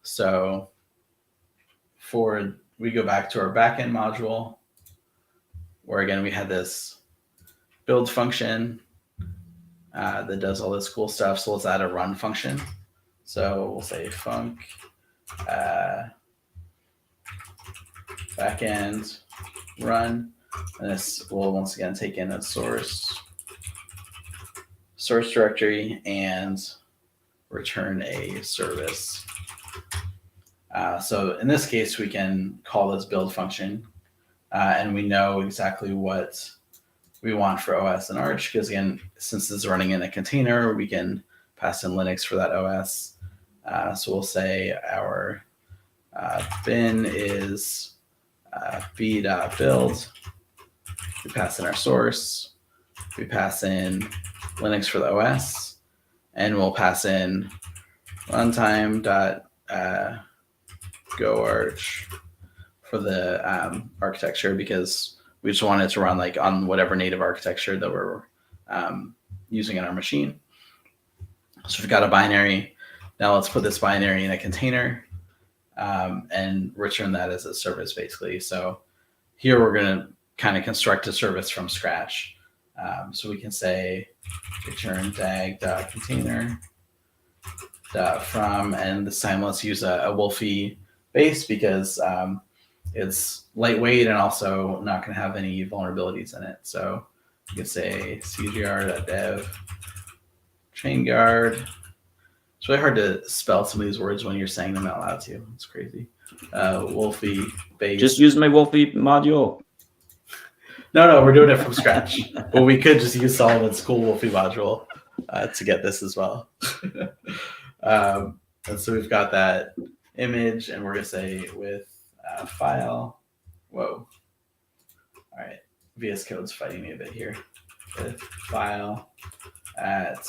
So we go back to our backend module, where again, we had this build function that does all this cool stuff. So let's add a run function. So we'll say func backend run, and this will once again take in a source directory and return a service. So in this case, we can call this build function, and we know exactly what we want for OS and Arch, because again, since this is running in a container, we can pass in Linux for that OS. So we'll say our bin is b.build. We pass in our source. We pass in Linux for the OS, and we'll pass in runtime.goarch for the architecture, because we just want it to run like on whatever native architecture that we're using in our machine. So we've got a binary. Now let's put this binary in a container and return that as a service, basically. So here we're going to kind of construct a service from scratch. So we can say return dag.container.from, and this time let's use a Wolfie base because it's lightweight and also not going to have any vulnerabilities in it. So you can say cgr.dev chain guard. It's really hard to spell some of these words when you're saying them out loud too. It's crazy. Wolfie base. Just use my Wolfie module. No, we're doing it from scratch. But we could just use Solomon's cool Wolfie module to get this as well. And so we've got that image, and we're going to say with file. Whoa. All right. VS Code's fighting me a bit here. With file at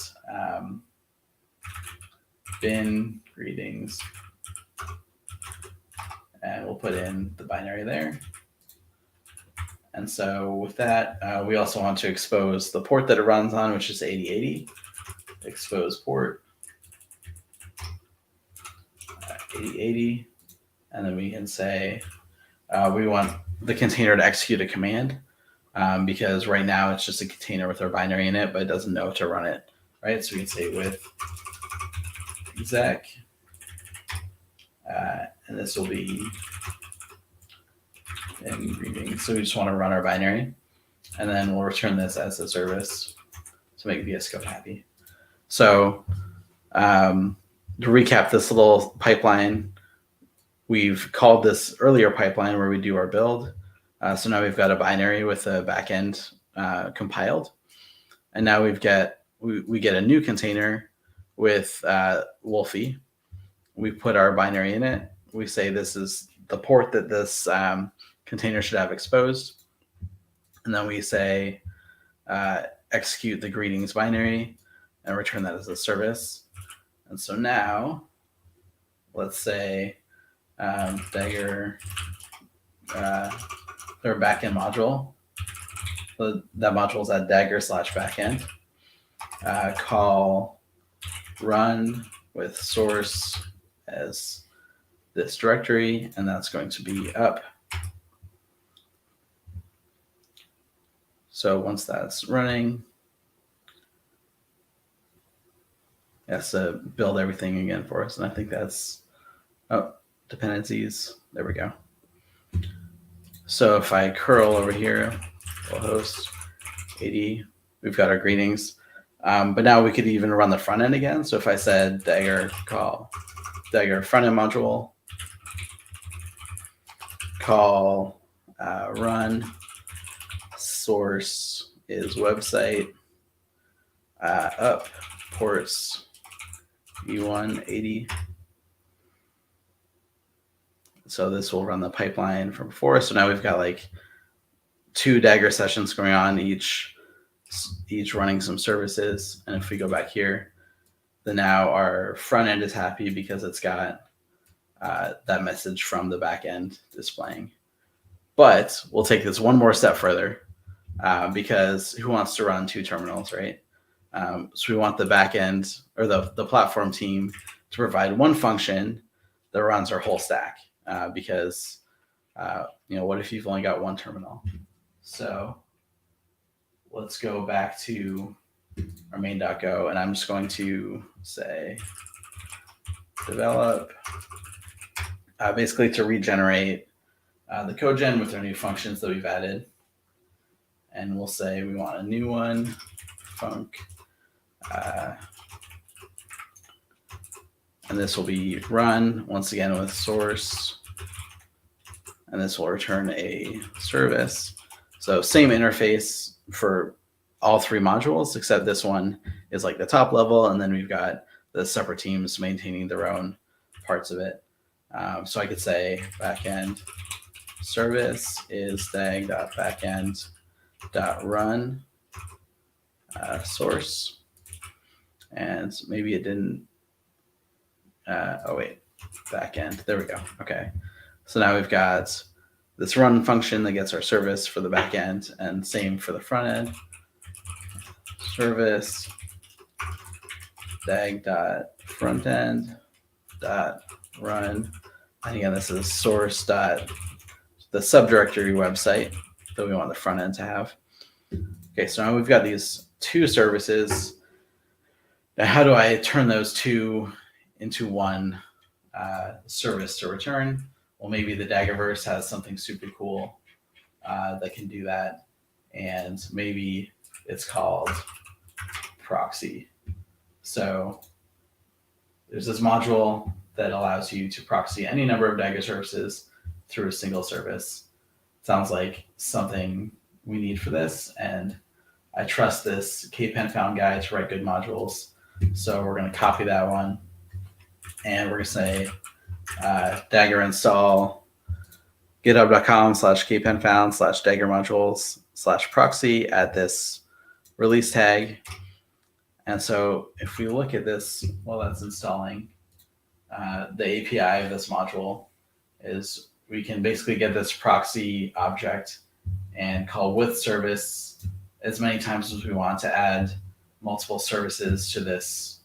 bin greetings. And we'll put in the binary there. And so with that, we also want to expose the port that it runs on, which is 8080. Expose port 8080. And then we can say we want the container to execute a command because right now it's just a container with our binary in it, but it doesn't know to run it, right? So we can say with exec, and this will be in greetings. So we just want to run our binary, and then we'll return this as a service to make VS Code happy. So to recap this little pipeline, we've called this earlier pipeline where we do our build. So now we've got a binary with a backend compiled, and now we get a new container with Wolfie. We put our binary in it. We say this is the port that this container should have exposed, and then we say execute the greetings binary and return that as a service. And so now let's say Dagger their backend module. So that module is at Dagger/backend. Call run with source as this directory, and that's going to be up. So once that's running, has to build everything again for us. And I think that's, dependencies. There we go. So if I curl over here, localhost 80, we've got our greetings. But now we could even run the front end again. So if I said Dagger call Dagger front end module, call run, source is website, up ports E180. So this will run the pipeline from before. So now we've got like 2 Dagger sessions going on, each running some services. And if we go back here, then now our front end is happy because it's got that message from the back end displaying. But we'll take this one more step further because who wants to run 2 terminals, right? So we want the back end or the platform team to provide one function that runs our whole stack because, what if you've only got 1 terminal? So let's go back to our main.go, and I'm just going to say develop, basically to regenerate the code gen with our new functions that we've added. And we'll say we want a new one, func, and this will be run once again with source, and this will return a service. So same interface for all 3 modules, except this one is like the top level, and then we've got the separate teams maintaining their own parts of it. So I could say backend service is dag.backend.run source, and maybe it didn't. Backend. There we go. Okay. So now we've got this run function that gets our service for the back end, and same for the front end. Service dag.frontend.run. And again, this is source dot the subdirectory website that we want the front end to have. Okay, so now we've got these 2 services. Now, how do I turn those 2 into one service to return? Well, maybe the Daggerverse has something super cool that can do that, and maybe it's called proxy. So there's this module that allows you to proxy any number of Dagger services through a single service. Sounds like something we need for this, and I trust this kpenfound guy to write good modules. So we're going to copy that one, and we're going to say Dagger install github.com/kpenfound/Dagger modules/proxy at this release tag. And so if we look at this while that's installing, the API of this module is we can basically get this proxy object and call with service as many times as we want to add multiple services to this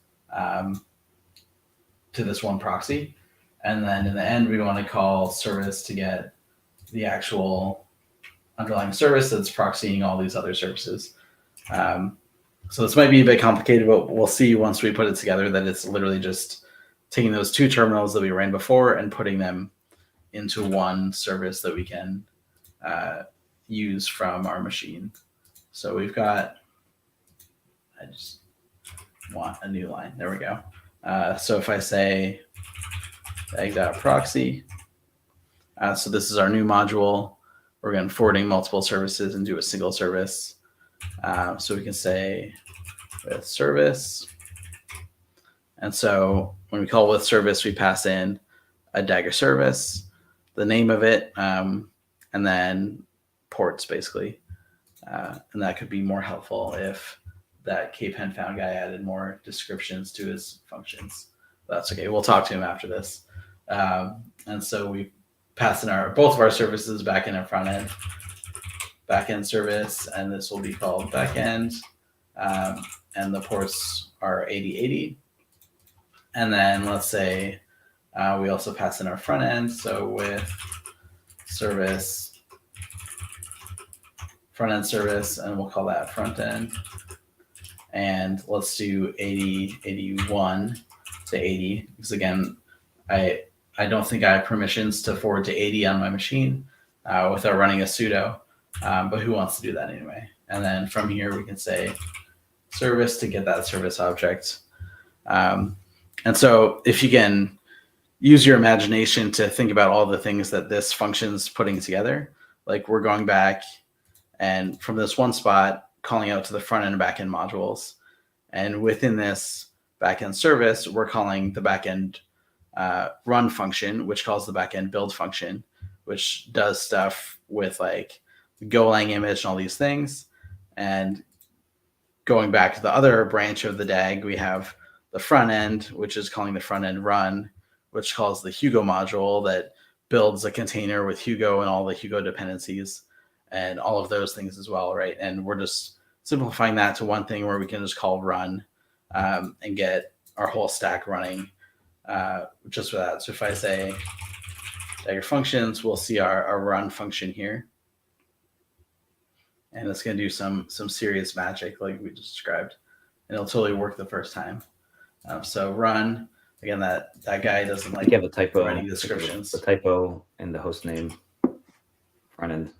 one proxy. And then in the end, we want to call service to get the actual underlying service that's proxying all these other services. So this might be a bit complicated, but we'll see once we put it together that it's literally just taking those 2 terminals that we ran before and putting them into one service that we can use from our machine. So we've got, I just want a new line. There we go. So if I say dag.proxy, so this is our new module. We're going to forwarding multiple services into a single service. So we can say with service. And so when we call with service, we pass in a Dagger service, the name of it, and then ports basically. And that could be more helpful if that kpenfound guy added more descriptions to his functions. That's okay. We'll talk to him after this. And so we pass in both of our services back in and front end. Backend service, and this will be called backend, and the ports are 8080. And then let's say we also pass in our front end, so with service, front end service, and we'll call that front end. and let's do 80, 81 to 80, because again, I don't think I have permissions to forward to 80 on my machine without running a sudo, but who wants to do that anyway? And then from here, we can say service to get that service object. And so if you can use your imagination to think about all the things that this function's putting together, like we're going back and from this one spot, calling out to the front end and back end modules. And within this backend service, we're calling the backend run function, which calls the backend build function, which does stuff with like the Golang image and all these things. And going back to the other branch of the DAG, we have the front end, which is calling the front end run, which calls the Hugo module that builds a container with Hugo and all the Hugo dependencies and all of those things as well, right? And we're just simplifying that to one thing where we can just call run and get our whole stack running just for that. So if I say Dagger functions, we'll see our run function here. And it's going to do some serious magic like we just described. And it'll totally work the first time. So run, again, that guy doesn't like you have a typo, writing descriptions. The typo in the host name front end.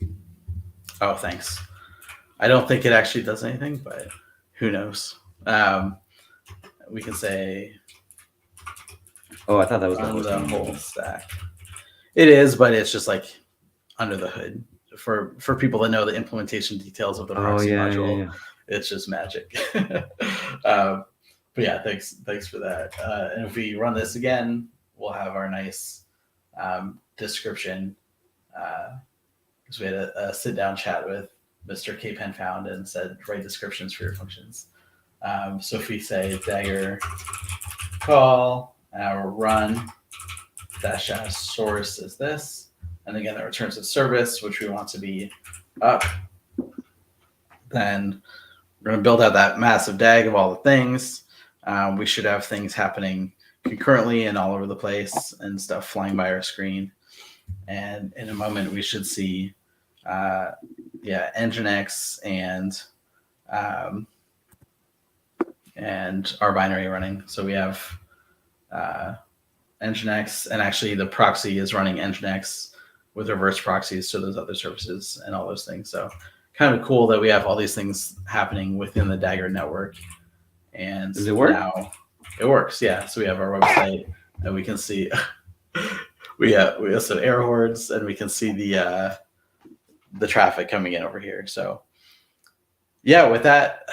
Oh, thanks. I don't think it actually does anything, but who knows? We can say Oh, I thought that was on the name. whole stack. It is, but it's just like under the hood. For people that know the implementation details of the proxy module, it's just magic. But yeah, thanks for that. And if we run this again, we'll have our nice description. Because we had a sit-down chat with Mr. K. Penfound and said, write descriptions for your functions. So if we say Dagger call, our run dash source is this. And again, that returns a service, which we want to be up. Then we're going to build out that massive DAG of all the things. We should have things happening concurrently and all over the place and stuff flying by our screen. And in a moment, we should see, Nginx and our binary running. So we have Nginx, and actually the proxy is running Nginx with reverse proxies to those other services and all those things. So kind of cool that we have all these things happening within the Dagger network. And does it work? Now it works, yeah. So we have our website and we can see we have some air hordes and we can see the traffic coming in over here. So yeah, with that,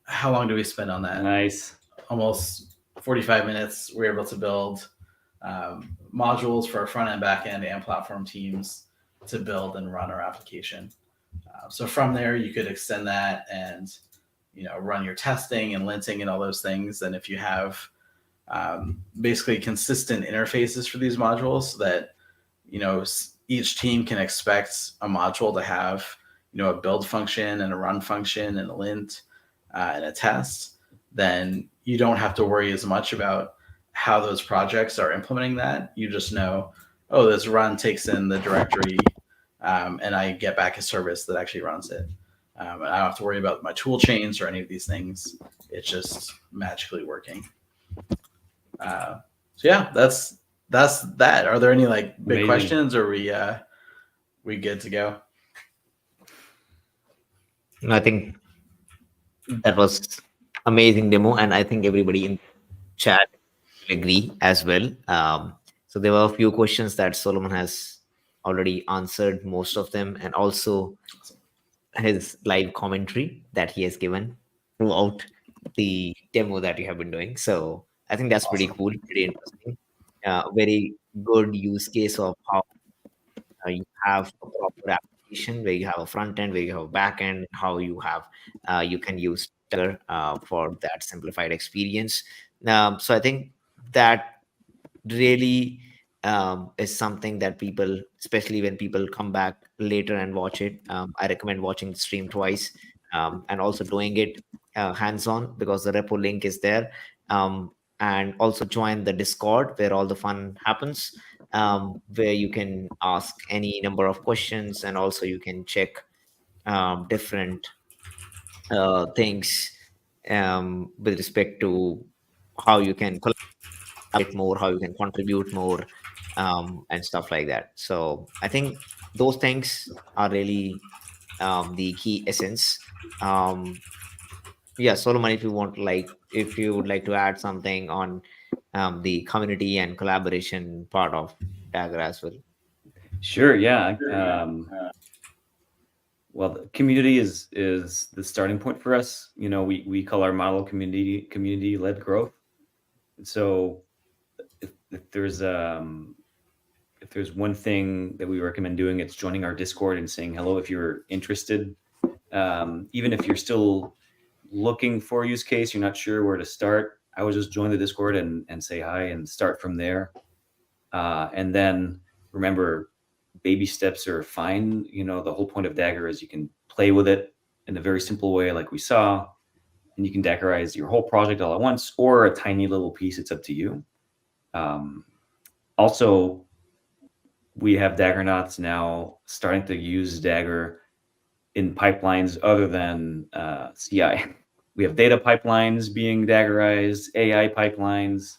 how long do we spend on that? Nice. Almost 45 minutes. We're able to build modules for our front end, back end, and platform teams to build and run our application. So from there, you could extend that and run your testing and linting and all those things. And if you have basically consistent interfaces for these modules that each team can expect a module to have a build function and a run function and a lint and a test, then you don't have to worry as much about how those projects are implementing that. You just know, oh, this run takes in the directory and I get back a service that actually runs it. And I don't have to worry about my tool chains or any of these things. It's just magically working. So yeah, that's that. Are there any big Amazing questions, or we good to go? I think that was amazing demo, and I think everybody in chat will agree as well. So there were a few questions that Solomon has already answered, most of them, and also his live commentary that he has given throughout the demo that you have been doing. So I think that's pretty cool, pretty interesting. Very good use case of how you have a proper application where you have a front end, where you have a back end, how you have you can use Dagger for that simplified experience. So I think that really is something that people, especially when people come back later and watch it, I recommend watching the stream twice and also doing it hands-on, because the repo link is there. And also join the Discord where all the fun happens, where you can ask any number of questions, and also you can check different things with respect to how you can collaborate more, how you can contribute more, and stuff like that. So I think those things are really the key essence. Um, yeah, Solomon, if you want, like, if you would like to add something on the community and collaboration part of Dagger as well. Sure. Yeah. Well, the community is the starting point for us. We call our model community led growth. So if there's one thing that we recommend doing, it's joining our Discord and saying hello if you're interested. Even if you're still looking for a use case, you're not sure where to start, I would just join the Discord and say hi and start from there. And then remember, baby steps are fine. The whole point of Dagger is you can play with it in a very simple way, like we saw, and you can Daggerize your whole project all at once or a tiny little piece. It's up to you. Also, we have Daggernauts now starting to use Dagger in pipelines other than CI. We have data pipelines being Daggerized, AI pipelines,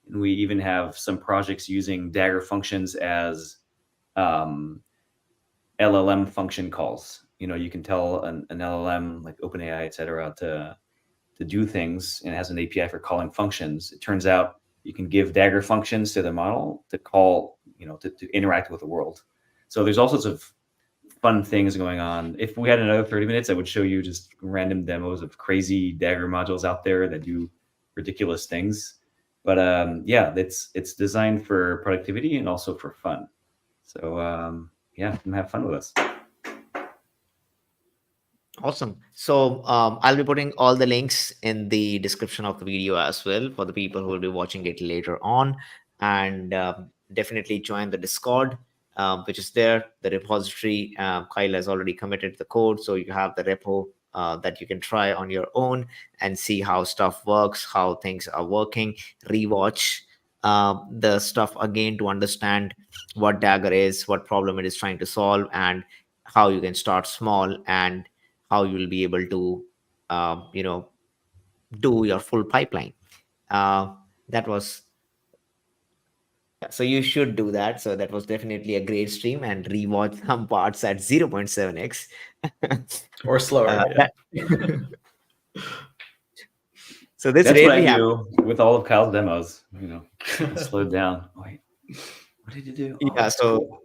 and we even have some projects using Dagger functions as LLM function calls. You can tell an LLM like OpenAI, etc., to do things, and it has an API for calling functions. It turns out you can give Dagger functions to the model to call, to interact with the world. So there's all sorts of fun things going on. If we had another 30 minutes, I would show you just random demos of crazy Dagger modules out there that do ridiculous things. But yeah, it's designed for productivity and also for fun. So yeah, come have fun with us. Awesome. So I'll be putting all the links in the description of the video as well for the people who will be watching it later on. And definitely join the Discord, which is there. The repository, Kyle has already committed the code. So you have the repo that you can try on your own and see how stuff works, how things are working. Rewatch the stuff again to understand what Dagger is, what problem it is trying to solve, and how you can start small and how you will be able to do your full pipeline. That was So you should do that. So that was definitely a great stream, and rewatch some parts at 0.7x Or slower. that- so this That's what I rarely happens. do with all of Kyle's demos. Slow down. Wait, what did you do? Yeah, so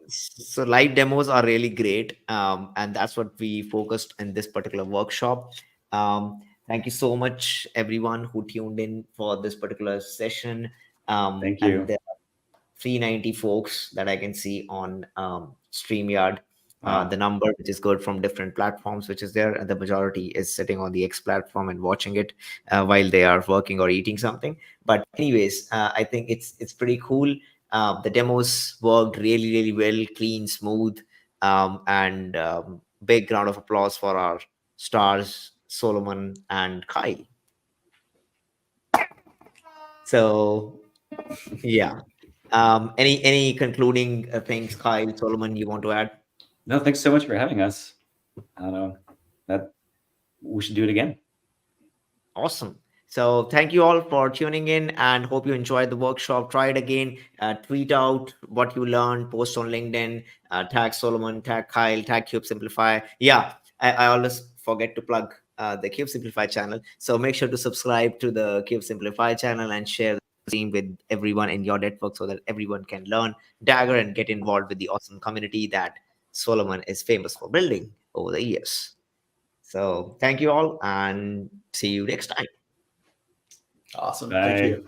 live demos are really great, and that's what we focused in this particular workshop. Thank you so much, everyone who tuned in for this particular session. Thank And you. 390 folks that I can see on StreamYard. Wow. The number, which is good from different platforms, which is there, and the majority is sitting on the X platform and watching it while they are working or eating something. But anyways, I think it's pretty cool. The demos worked really, really well, clean, smooth, and big round of applause for our stars, Solomon and Kyle. So yeah. Any concluding things, Kyle, Solomon, you want to add? No, thanks so much for having us. I don't know, that we should do it again. Awesome. So thank you all for tuning in, and hope you enjoyed the workshop. Try it again. Tweet out what you learned, post on LinkedIn, tag Solomon, tag Kyle, tag Cube Simplify. Yeah, I always forget to plug the Cube Simplify channel. So make sure to subscribe to the Cube Simplify channel and share the stream with everyone in your network so that everyone can learn Dagger and get involved with the awesome community that Solomon is famous for building over the years. So thank you all, and see you next time. Awesome. Bye. Thank you.